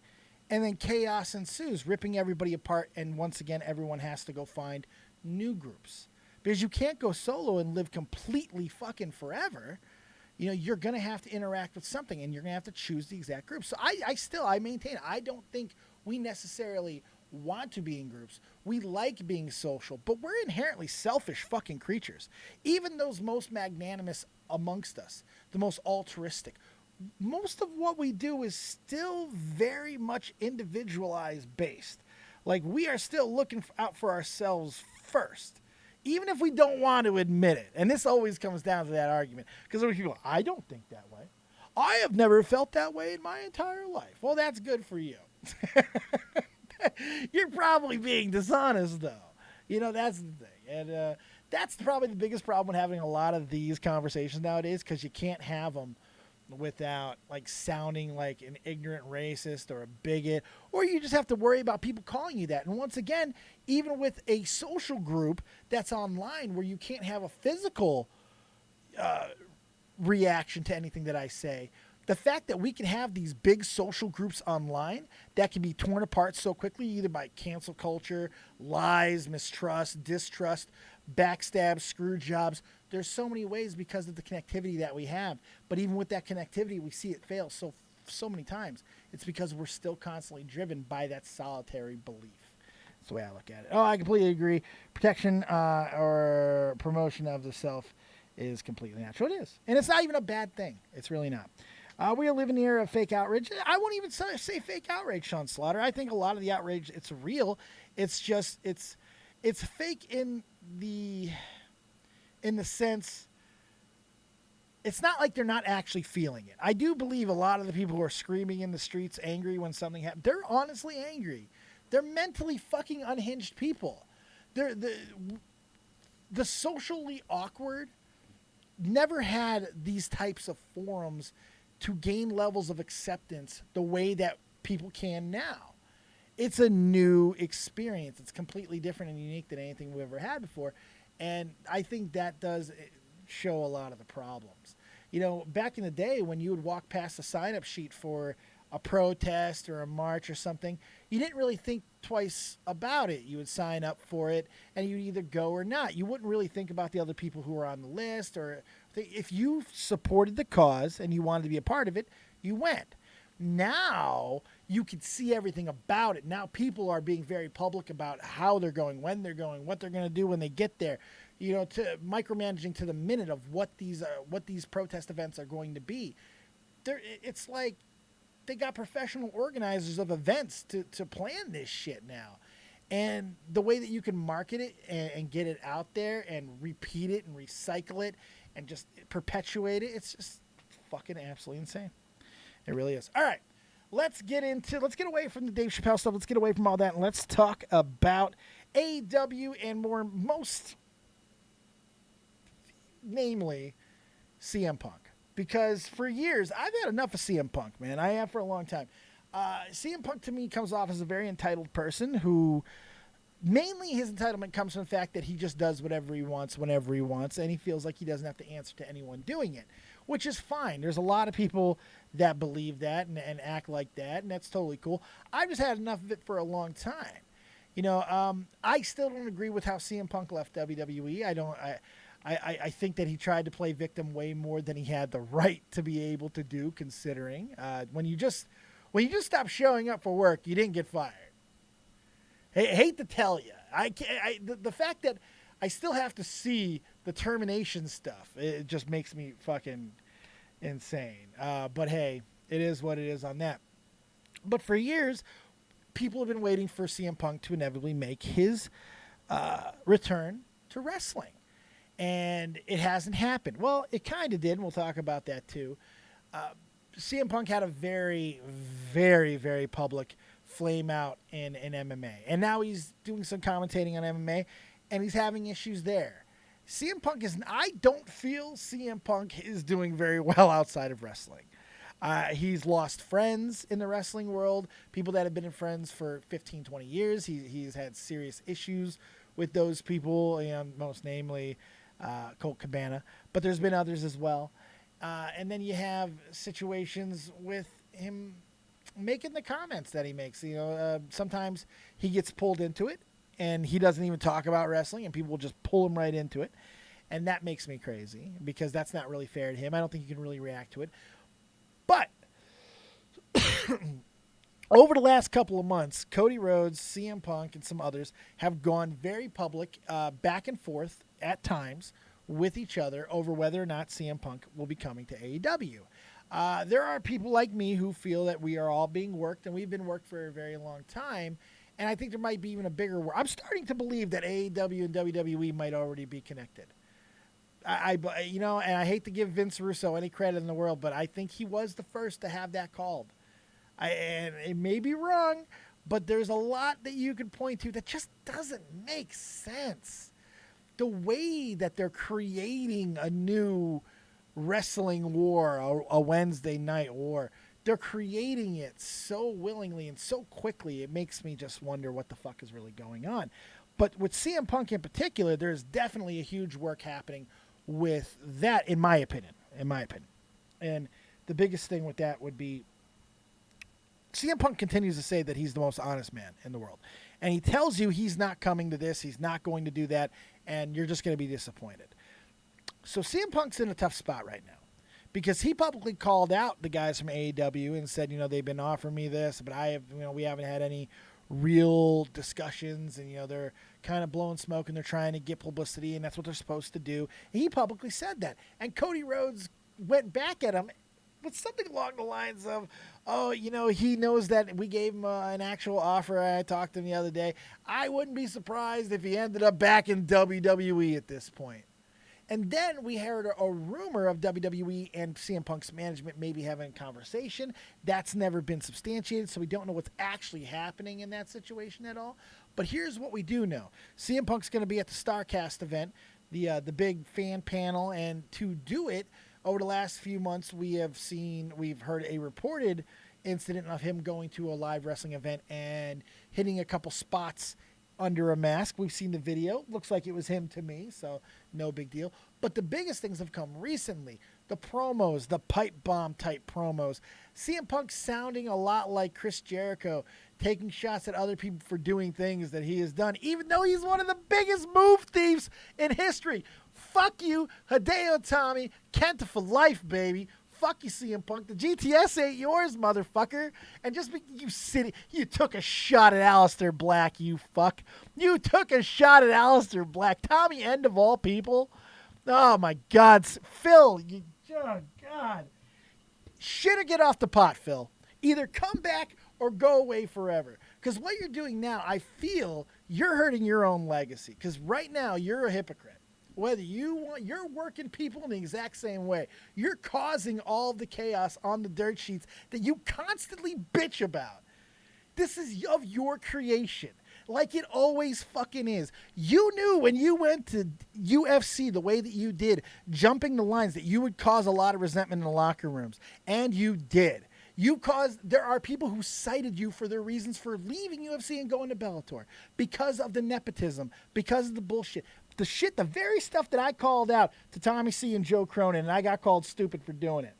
And then chaos ensues, ripping everybody apart, and once again, everyone has to go find new groups. Because you can't go solo and live completely fucking forever. You know, you're going to have to interact with something, and you're going to have to choose the exact group. So I maintain, I don't think we necessarily want to be in groups. We like being social, but we're inherently selfish fucking creatures. Even those most magnanimous amongst us, the most altruistic, most of what we do is still very much individualized based. Like, we are still looking out for ourselves first. Even if we don't want to admit it. And this always comes down to that argument. Because there are people, I don't think that way. I have never felt that way in my entire life. Well, that's good for you. You're probably being dishonest, though. You know, that's the thing. And that's probably the biggest problem with having a lot of these conversations nowadays, because you can't have them without like sounding like an ignorant racist or a bigot, or you just have to worry about people calling you that. And once again, even with a social group that's online where you can't have a physical reaction to anything that I say, the fact that we can have these big social groups online that can be torn apart so quickly, either by cancel culture, lies, mistrust, distrust, backstab, screw jobs. There's so many ways because of the connectivity that we have. But even with that connectivity, we see it fail so many times. It's because we're still constantly driven by that solitary belief. That's the way I look at it. Oh, I completely agree. Protection or promotion of the self is completely natural. It is. And it's not even a bad thing. It's really not. We are living in the era of fake outrage. I won't even say fake outrage, Sean Slaughter. I think a lot of the outrage, it's real. It's just, it's fake in the sense, it's not like they're not actually feeling it. I do believe a lot of the people who are screaming in the streets angry when something happens, they're honestly angry. They're mentally fucking unhinged people. They're the socially awkward never had these types of forums to gain levels of acceptance the way that people can now. It's a new experience. It's completely different and unique than anything we've ever had before. And I think that does show a lot of the problems. You know, back in the day when you would walk past a sign-up sheet for a protest or a march or something, you didn't really think twice about it. You would sign up for it, and you'd either go or not. You wouldn't really think about the other people who were on the list, or if you supported the cause and you wanted to be a part of it, you went. Now you can see everything about it. Now people are being very public about how they're going, when they're going, what they're going to do when they get there. You know, to micromanaging to the minute of what these protest events are going to be. It's like they got professional organizers of events to plan this shit now. And the way that you can market it and get it out there and repeat it and recycle it and just perpetuate it, it's just fucking absolutely insane. It really is. All right, let's get away from the Dave Chappelle stuff. Let's get away from all that, and let's talk about AEW and most namely CM Punk. Because for years, I've had enough of CM Punk, man. I have for a long time. CM Punk to me comes off as a very entitled person who mainly his entitlement comes from the fact that he just does whatever he wants whenever he wants, and he feels like he doesn't have to answer to anyone doing it, which is fine. There's a lot of people that believe that and act like that, and that's totally cool. I've just had enough of it for a long time. I still don't agree with how CM Punk left WWE. I think that he tried to play victim way more than he had the right to be able to do, considering when you just stop showing up for work, you didn't get fired. I hate to tell you, the fact that I still have to see the termination stuff, it just makes me fucking insane. But hey, it is what it is on that. But for years, people have been waiting for CM Punk to inevitably make his return to wrestling. And it hasn't happened. Well, it kind of did, and we'll talk about that too. CM Punk had a very, very, very public flame out in MMA. And now he's doing some commentating on MMA, and he's having issues there. I don't feel CM Punk is doing very well outside of wrestling. He's lost friends in the wrestling world, people that have been friends for 15, 20 years. He's had serious issues with those people, most namely Colt Cabana. But there's been others as well. And then you have situations with him making the comments that he makes. Sometimes he gets pulled into it, and he doesn't even talk about wrestling, and people will just pull him right into it. And that makes me crazy, because that's not really fair to him. I don't think you can really react to it. But over the last couple of months, Cody Rhodes, CM Punk, and some others have gone very public, back and forth at times with each other over whether or not CM Punk will be coming to AEW. There are people like me who feel that we are all being worked, and we've been worked for a very long time. And I think there might be even a bigger work. I'm starting to believe that AEW and WWE might already be connected. And I hate to give Vince Russo any credit in the world, but I think he was the first to have that called. And it may be wrong, but there's a lot that you can point to that just doesn't make sense. The way that they're creating a new wrestling war, a Wednesday night war, they're creating it so willingly and so quickly, it makes me just wonder what the fuck is really going on. But with CM Punk in particular, there's definitely a huge work happening with that, in my opinion. And the biggest thing with that would be CM Punk continues to say that he's the most honest man in the world. And he tells you he's not coming to this, he's not going to do that, and you're just going to be disappointed. So CM Punk's in a tough spot right now, because he publicly called out the guys from AEW and said, they've been offering me this, but we haven't had any real discussions, and they're kind of blowing smoke, and they're trying to get publicity, and that's what they're supposed to do. And he publicly said that. And Cody Rhodes went back at him with something along the lines of, he knows that we gave him an actual offer. I talked to him the other day. I wouldn't be surprised if he ended up back in WWE at this point. And then we heard a rumor of WWE and CM Punk's management maybe having a conversation. That's never been substantiated, so we don't know what's actually happening in that situation at all. But here's what we do know. CM Punk's going to be at the StarCast event, the big fan panel, and to do it, over the last few months, we've heard a reported incident of him going to a live wrestling event and hitting a couple spots under a mask. We've seen the video. Looks like it was him to me, so no big deal. But the biggest things have come recently. The promos, the pipe bomb type promos. CM Punk sounding a lot like Chris Jericho, taking shots at other people for doing things that he has done, even though he's one of the biggest move thieves in history. Fuck you, Hideo Itami, Kenta for life, baby. Fuck you, CM Punk. The GTS ain't yours, motherfucker. And just you took a shot at Aleister Black, you fuck. You took a shot at Aleister Black. Tommy End of all people. Oh, my God. Phil, oh, God. Shit or get off the pot, Phil. Either come back or go away forever. Because what you're doing now, I feel you're hurting your own legacy. Because right now, you're a hypocrite. Whether you're working people in the exact same way. You're causing all the chaos on the dirt sheets that you constantly bitch about. This is of your creation. like it always fucking is. You knew when you went to UFC the way that you did, jumping the lines, that you would cause a lot of resentment in the locker rooms, and you did. There are people who cited you for their reasons for leaving UFC and going to Bellator because of the nepotism, because of the bullshit. The very stuff that I called out to Tommy C and Joe Cronin, and I got called stupid for doing it.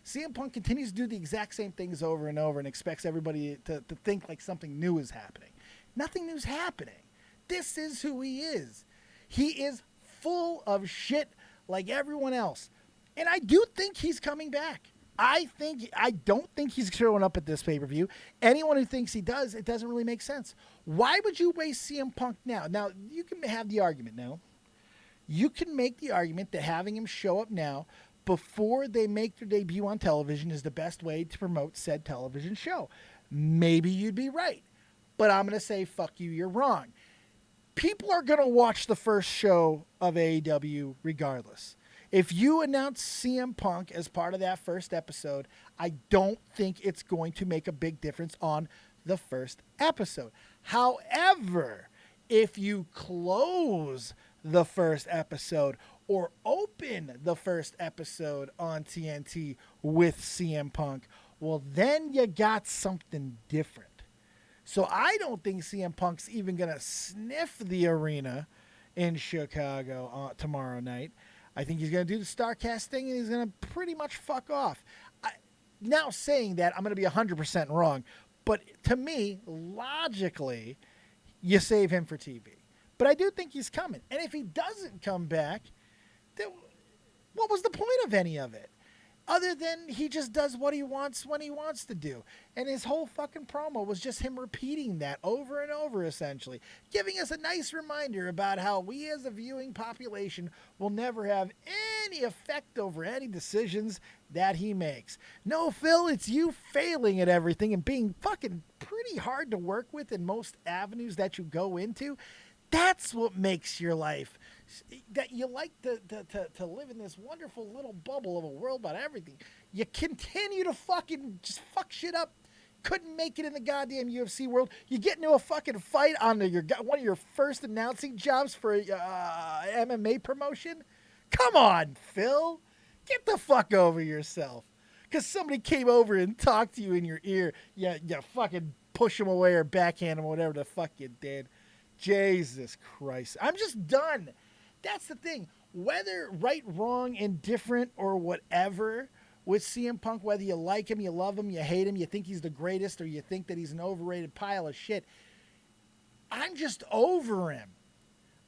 CM Punk continues to do the exact same things over and over and expects everybody to think like something new is happening. Nothing new is happening. This is who he is. He is full of shit like everyone else. And I do think he's coming back. I don't think he's showing up at this pay-per-view. Anyone who thinks he does, it doesn't really make sense. Why would you waste CM Punk now? Now, you can have the argument now. You can make the argument that having him show up now before they make their debut on television is the best way to promote said television show. Maybe you'd be right. But I'm going to say, fuck you, you're wrong. People are going to watch the first show of AEW regardless. If you announce CM Punk as part of that first episode, I don't think it's going to make a big difference on the first episode. However, if you close the first episode or open the first episode on TNT with CM Punk, well, then you got something different. So I don't think CM Punk's even going to sniff the arena in Chicago tomorrow night. I think he's going to do the StarCast thing, and he's going to pretty much fuck off. Now saying that, I'm going to be 100% wrong. But to me, logically, you save him for TV. But I do think he's coming. And if he doesn't come back, then what was the point of any of it? Other than he just does what he wants when he wants to do. And his whole fucking promo was just him repeating that over and over, essentially. Giving us a nice reminder about how we as a viewing population will never have any effect over any decisions that he makes. No, Phil, it's you failing at everything and being fucking pretty hard to work with in most avenues that you go into. That's what makes your life, that you like to live in this wonderful little bubble of a world about everything. You continue to fucking just fuck shit up. Couldn't make it in the goddamn UFC world. You get into a fucking fight on one of your first announcing jobs for MMA promotion. Come on, Phil. Get the fuck over yourself. Because somebody came over and talked to you in your ear. You fucking push him away or backhand him or whatever the fuck you did. Jesus Christ. I'm just done. That's the thing. Whether right, wrong, indifferent, or whatever with CM Punk, whether you like him, you love him, you hate him, you think he's the greatest, or you think that he's an overrated pile of shit, I'm just over him.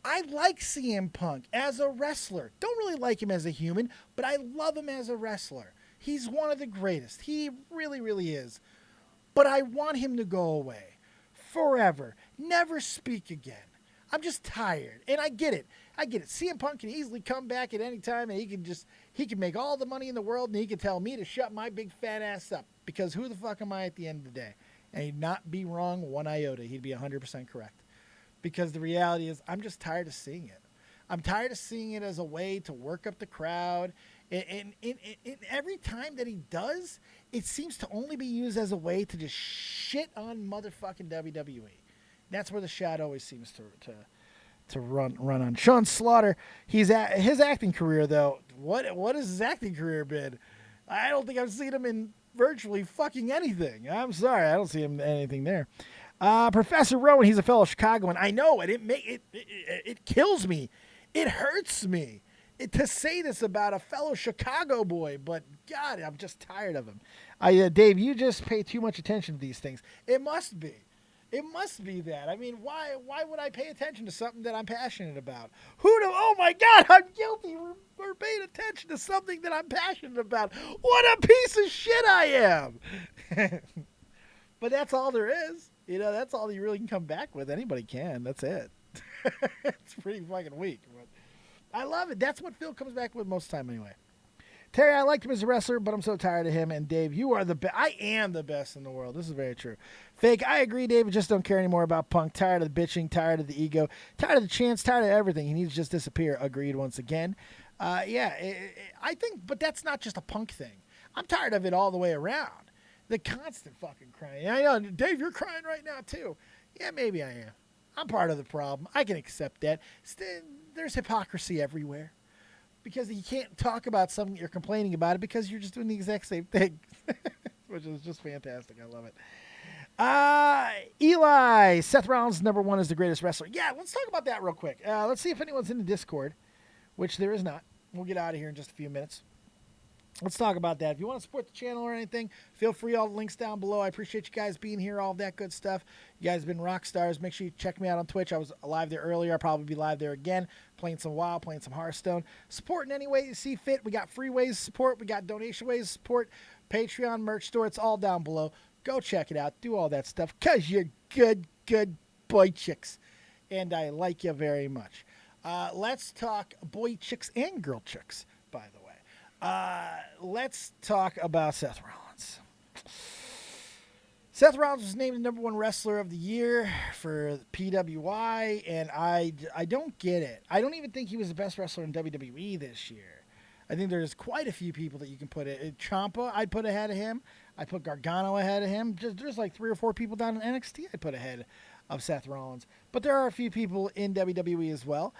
I like CM Punk as a wrestler. Don't really like him as a human, but I love him as a wrestler. He's one of the greatest. He really, really is. But I want him to go away. Forever. Never speak again. I'm just tired. And I get it. CM Punk can easily come back at any time and he can make all the money in the world and he can tell me to shut my big fat ass up. Because who the fuck am I at the end of the day? And he'd not be wrong one iota. He'd be 100% correct. Because the reality is I'm just tired of seeing it. I'm tired of seeing it as a way to work up the crowd. And every time that he does, it seems to only be used as a way to just shit on motherfucking WWE. That's where the shot always seems to run on. Sean Slaughter, his acting career, though, what has his acting career been? I don't think I've seen him in virtually fucking anything. I'm sorry, I don't see him in anything there. Professor Rowan, he's a fellow Chicagoan. I know it. It kills me. It hurts me to say this about a fellow Chicago boy, but God, I'm just tired of him. Dave, you just pay too much attention to these things. It must be. It must be that. I mean, why would I pay attention to something that I'm passionate about? Oh my God, I'm guilty for paying attention to something that I'm passionate about. What a piece of shit I am. But that's all there is. That's all you really can come back with. Anybody can. That's it. It's pretty fucking weak. But I love it. That's what Phil comes back with most of the time anyway. Terry, I liked him as a wrestler, but I'm so tired of him. And Dave, you are the best. I am the best in the world. This is very true. Fake, I agree, David. Just don't care anymore about Punk. Tired of the bitching, tired of the ego, tired of the chance, tired of everything. He needs to just disappear. Agreed once again. I think, but that's not just a Punk thing. I'm tired of it all the way around. The constant fucking crying. I know, Dave, you're crying right now too. Yeah, maybe I am. I'm part of the problem. I can accept that. There's hypocrisy everywhere because you can't talk about something you're complaining about it because you're just doing the exact same thing, which is just fantastic. I love it. Eli, Seth Rollins #1 is the greatest wrestler. Yeah, let's talk about that real quick. Let's see if anyone's in the Discord, which there is not. We'll get out of here in just a few minutes. Let's talk about that. If you want to support the channel or anything, feel free. All the links down below. I appreciate you guys being here, all that good stuff. You guys have been rock stars. Make sure you check me out on Twitch. I was live there earlier. I'll probably be live there again, playing some WoW, playing some Hearthstone. Support in any way you see fit. We got free ways to support. We got donation ways to support. Patreon, merch store. It's all down below. Go check it out. Do all that stuff because you're good boy chicks. And I like you very much. Let's talk boy chicks and girl chicks, by the way. Let's talk about Seth Rollins. Seth Rollins was named the #1 wrestler of the year for PWI, and I don't get it. I don't even think he was the best wrestler in WWE this year. I think there's quite a few people that you can put it. Ciampa, I'd put ahead of him. I put Gargano ahead of him. There's like 3 or 4 people down in NXT I put ahead of Seth Rollins. But there are a few people in WWE as well.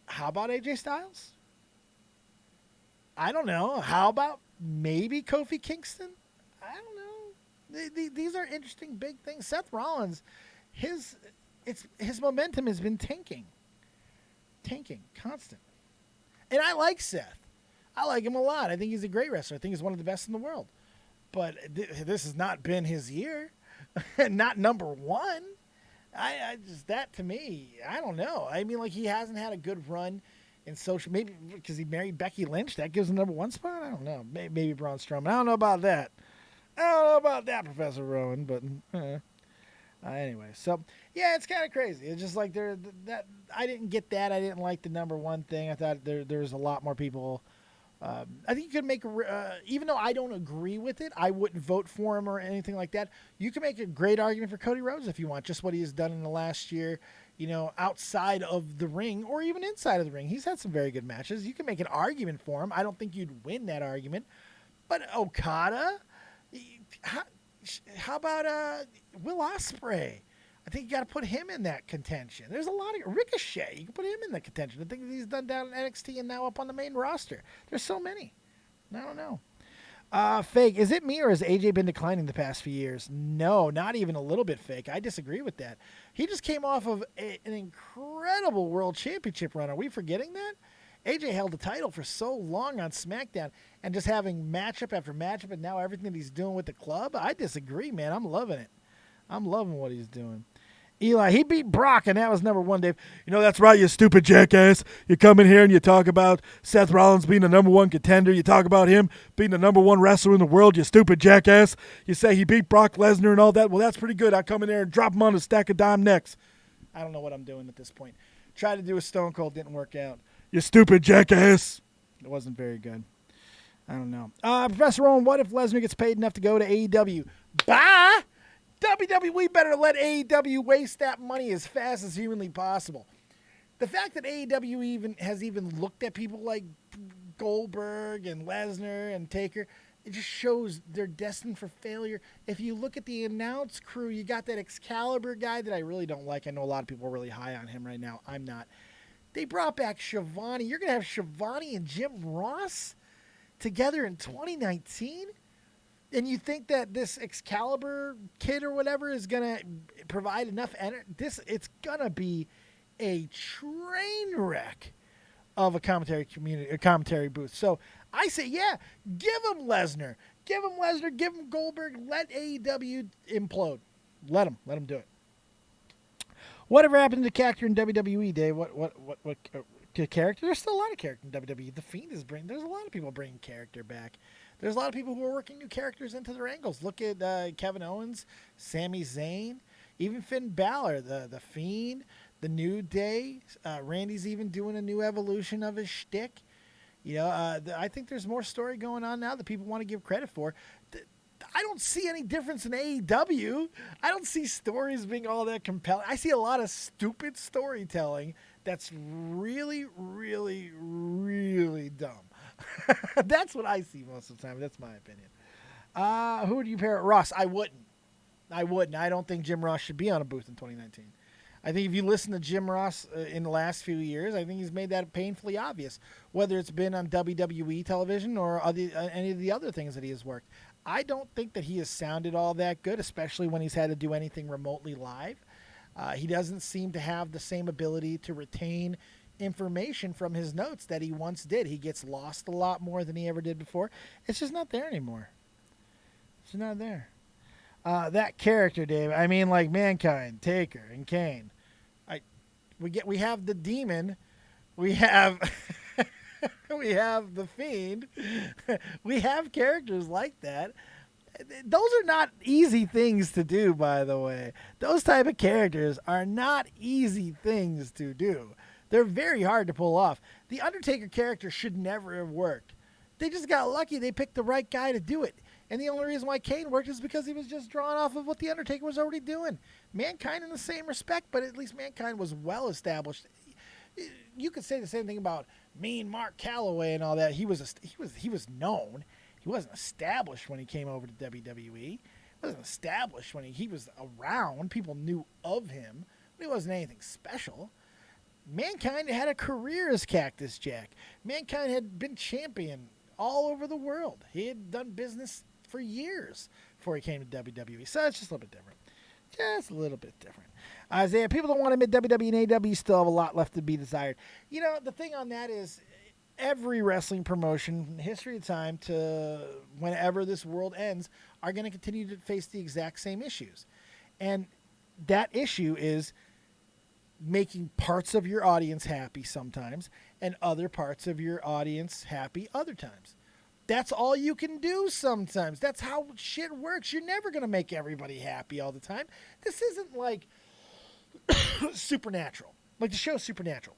How about AJ Styles? I don't know. How about maybe Kofi Kingston? I don't know. These are interesting big things. Seth Rollins, his momentum has been tanking, constant. And I like Seth. I like him a lot. I think he's a great wrestler. I think he's one of the best in the world. But this has not been his year. Not #1. I just, that to me, I don't know. I mean, like, he hasn't had a good run in social, maybe because he married Becky Lynch. That gives him #1 spot. I don't know. Maybe Braun Strowman. I don't know about that. Professor Rowan. But anyway, so yeah, it's kind of crazy. It's just like that. I didn't get that. I didn't like the #1 thing. I thought there's a lot more people. I think you could make even though I don't agree with it, I wouldn't vote for him or anything like that. You can make a great argument for Cody Rhodes if you want, just what he has done in the last year, outside of the ring or even inside of the ring. He's had some very good matches. You can make an argument for him. I don't think you'd win that argument. But Okada, how about Will Ospreay? I think you got to put him in that contention. There's a lot of Ricochet. You can put him in the contention. The things he's done down in NXT and now up on the main roster. There's so many. I don't know. Fake. Is it me or has AJ been declining the past few years? No, not even a little bit fake. I disagree with that. He just came off of an incredible World Championship run. Are we forgetting that? AJ held the title for so long on SmackDown and just having matchup after matchup and now everything that he's doing with the club. I disagree, man. I'm loving it. I'm loving what he's doing. Eli, he beat Brock, and that was #1, Dave. That's right, you stupid jackass. You come in here and you talk about Seth Rollins being the #1 contender. You talk about him being the #1 wrestler in the world, you stupid jackass. You say he beat Brock Lesnar and all that. Well, that's pretty good. I come in there and drop him on a stack of dime necks. I don't know what I'm doing at this point. Tried to do a Stone Cold, didn't work out. You stupid jackass. It wasn't very good. I don't know. Professor Rowan, what if Lesnar gets paid enough to go to AEW? Bye! WWE better let AEW waste that money as fast as humanly possible. The fact that AEW has looked at people like Goldberg and Lesnar and Taker, it just shows they're destined for failure. If you look at the announce crew, you got that Excalibur guy that I really don't like. I know a lot of people are really high on him right now. I'm not. They brought back Shivani. You're going to have Shivani and Jim Ross together in 2019? And you think that this Excalibur kid or whatever is going to provide enough energy? It's going to be a train wreck of a commentary booth. So I say, yeah, give him Lesnar. Give him Goldberg. Let AEW implode. Let him do it. Whatever happened to character in WWE, Dave? What character? There's still a lot of character in WWE. The Fiend there's a lot of people bringing character back. There's a lot of people who are working new characters into their angles. Look at Kevin Owens, Sami Zayn, even Finn Balor, the Fiend, the New Day. Randy's even doing a new evolution of his shtick. I think there's more story going on now that people want to give credit for. I don't see any difference in AEW. I don't see stories being all that compelling. I see a lot of stupid storytelling that's really, really, really dumb. That's what I see most of the time. That's my opinion. Who would you pair it? Ross? I wouldn't. I wouldn't. I don't think Jim Ross should be on a booth in 2019. I think if you listen to Jim Ross in the last few years, I think he's made that painfully obvious, whether it's been on WWE television or any of the other things that he has worked. I don't think that he has sounded all that good, especially when he's had to do anything remotely live. He doesn't seem to have the same ability to retain information from his notes that he once did. He gets lost a lot more than he ever did before. It's just not there anymore. It's not there. That character, Dave. I mean, like Mankind, Taker, and Kane. We have the Demon. We have we have the Fiend. We have characters like that. Those are not easy things to do, by the way. Those type of characters are not easy things to do. They're very hard to pull off. The Undertaker character should never have worked. They just got lucky. They picked the right guy to do it. And the only reason why Kane worked is because he was just drawn off of what The Undertaker was already doing. Mankind in the same respect, but at least Mankind was well established. You could say the same thing about Mean Mark Calloway and all that. He was known. He wasn't established when he came over to WWE. He wasn't established when he was around. People knew of him, but he wasn't anything special. Mankind had a career as Cactus Jack. Mankind had been champion all over the world. He had done business for years before he came to WWE. So it's just a little bit different. Just a little bit different. Isaiah, people don't want to admit WWE and AEW still have a lot left to be desired. You know, the thing on that is every wrestling promotion from the history of time to whenever this world ends are going to continue to face the exact same issues. And that issue is making parts of your audience happy sometimes and other parts of your audience happy other times. That's all you can do sometimes. That's how shit works. You're never going to make everybody happy all the time. This isn't like Supernatural, like the show Supernatural.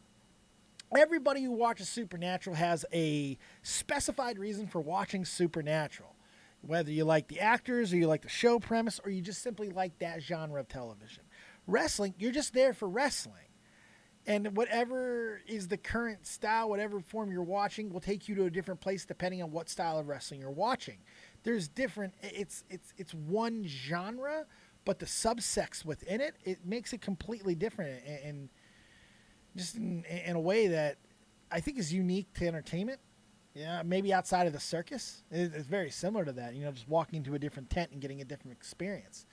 Everybody who watches Supernatural has a specified reason for watching Supernatural. Whether you like the actors or you like the show premise or you just simply like that genre of television. Wrestling, you're just there for wrestling. And whatever is the current style, whatever form you're watching, will take you to a different place depending on what style of wrestling you're watching. There's different, it's one genre, but the subsects within it, it makes it completely different and just in a way that I think is unique to entertainment. Yeah, maybe outside of the circus. It's very similar to that. You know, just walking into a different tent and getting a different experience.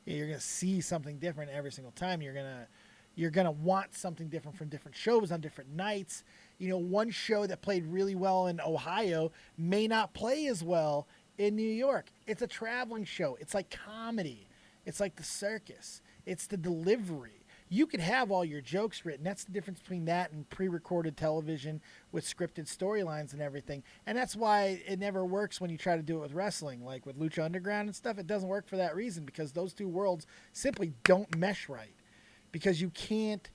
You're going to see something different every single time. You're going to want something different from different shows on different nights. You know, one show that played really well in Ohio may not play as well in New York. It's a traveling show. It's like comedy. It's like the circus. It's the delivery. You could have all your jokes written. That's the difference between that and pre-recorded television with scripted storylines and everything. And that's why it never works when you try to do it with wrestling, like with Lucha Underground and stuff. It doesn't work for that reason because those two worlds simply don't mesh right. Because you can't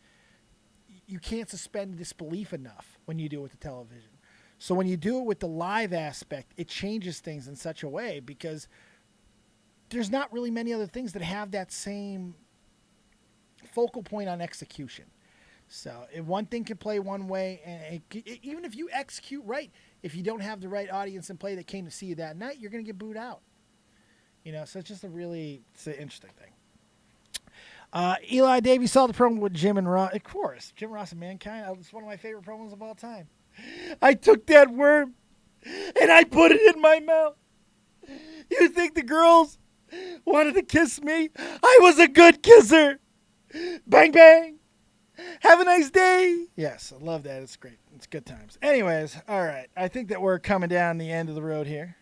suspend disbelief enough when you do it with the television. So when you do it with the live aspect, it changes things in such a way because there's not really many other things that have that same focal point on execution. So if one thing can play one way, and even if you execute right, if you don't have the right audience in play that came to see you that night, you're going to get booed out. You know, so it's just it's an interesting thing. Eli Dave, you saw the promo with Jim and Ross. Of course, Jim Ross and Mankind. It's one of my favorite promos of all time. I took that worm and I put it in my mouth. You think the girls wanted to kiss me? I was a good kisser. Bang, bang. Have a nice day. Yes, I love that. It's great. It's good times. Anyways, all right. I think that we're coming down the end of the road here.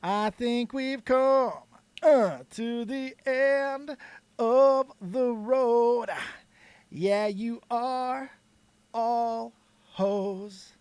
I think we've come to the end of the road. Yeah, you are all hoes.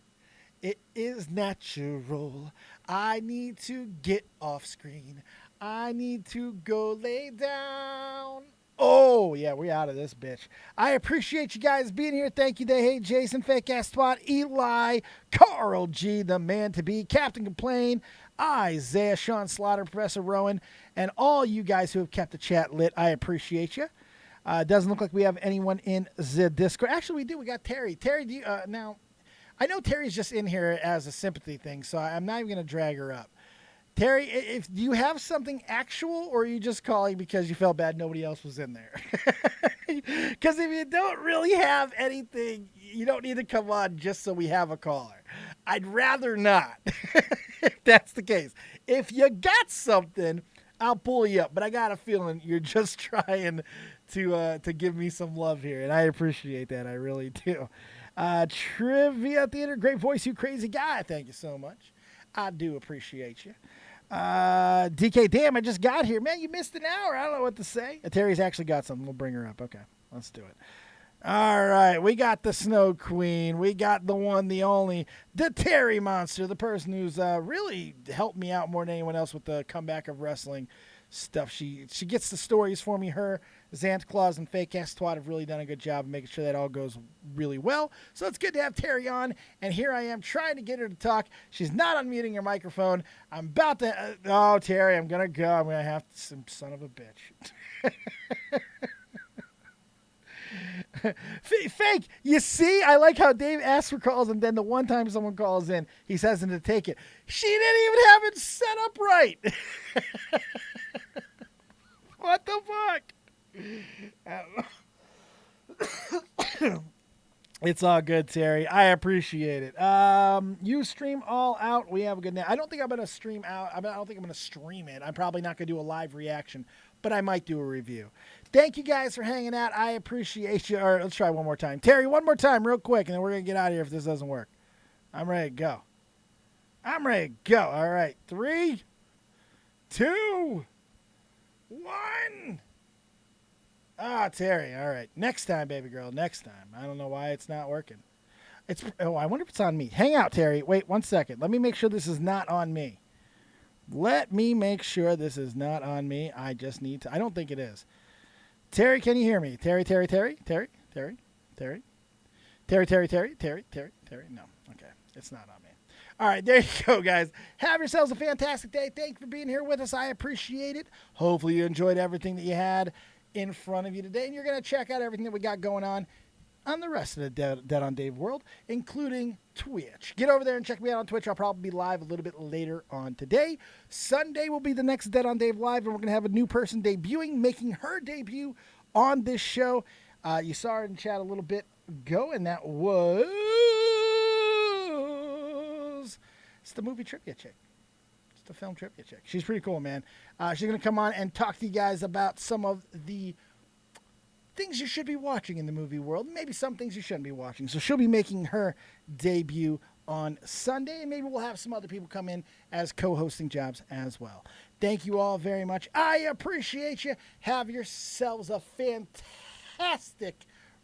It is natural. I need to get off screen. I need to go lay down. Oh, yeah, we're out of this bitch. I appreciate you guys being here. Thank you, Hey Jason, Fake Ass Spot, Eli, Carl G, the man to be, Captain Complain, Isaiah, Sean Slaughter, Professor Rowan, and all you guys who have kept the chat lit. I appreciate you. Doesn't look like we have anyone in the Discord. Actually, we do. We got Terry. Terry, do you, now, I know Terry's just in here as a sympathy thing, so I'm not even going to drag her up. Terry, if do you have something actual, or are you just calling because you felt bad nobody else was in there? Because if you don't really have anything, you don't need to come on just so we have a caller. I'd rather not, if that's the case. If you got something, I'll pull you up. But I got a feeling you're just trying to give me some love here, and I appreciate that. I really do. Trivia Theater, great voice, you crazy guy. Thank you so much. I do appreciate you. DK, damn, I just got here. Man, you missed an hour. I don't know what to say. Terry's actually got something. We'll bring her up. Okay, let's do it. All right, we got the Snow Queen. We got the one, the only, the Terry Monster, the person who's really helped me out more than anyone else with the comeback of wrestling stuff. She gets the stories for me. Her, Zanta Claws, and Fake Ass Twat have really done a good job of making sure that all goes really well. So it's good to have Terry on, and here I am trying to get her to talk. She's not unmuting her microphone. I'm about to, oh, Terry, I'm going to go. I'm going to have to, some son of a bitch. Fake, you see, I like how Dave asks for calls, and then the one time someone calls in, he's hesitant to take it. She didn't even have it set up right. What the fuck? It's all good, Terry. I appreciate it. You stream all out. We have a good night. I don't think I'm going to stream out. I don't think I'm going to stream it. I'm probably not going to do a live reaction, but I might do a review. Thank you guys for hanging out. I appreciate you. All right, let's try one more time. Terry, one more time real quick, and then we're going to get out of here if this doesn't work. I'm ready to go. All right. 3, 2, 1. Ah, Terry. All right. Next time, baby girl. Next time. I don't know why it's not working. I wonder if it's on me. Hang out, Terry. Wait 1 second. Let me make sure this is not on me. I just need to. I don't think it is. Terry, can you hear me? Terry. No. Okay. It's not on me. All right, there you go, guys. Have yourselves a fantastic day. Thank you for being here with us. I appreciate it. Hopefully you enjoyed everything that you had in front of you today, and you're going to check out everything that we got going on the rest of the Dead on Dave world, including Twitch. Get over there and check me out on Twitch. I'll probably be live a little bit later on today. Sunday will be the next Dead on Dave live, and we're going to have a new person debuting, making her debut on this show. You saw her in chat a little bit ago, and that was it's the movie trivia chick. It's the film trivia chick. She's pretty cool, man. She's going to come on and talk to you guys about some of the things you should be watching in the movie world, maybe some things you shouldn't be watching. So she'll be making her debut on Sunday, and maybe we'll have some other people come in as co-hosting jobs as well. Thank you all very much. I appreciate you. Have yourselves a fantastic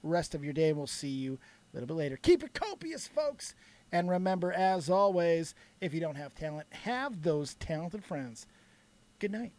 rest of your day, and we'll see you a little bit later. Keep it copious, folks. And remember, as always, if you don't have talent, have those talented friends. Good night.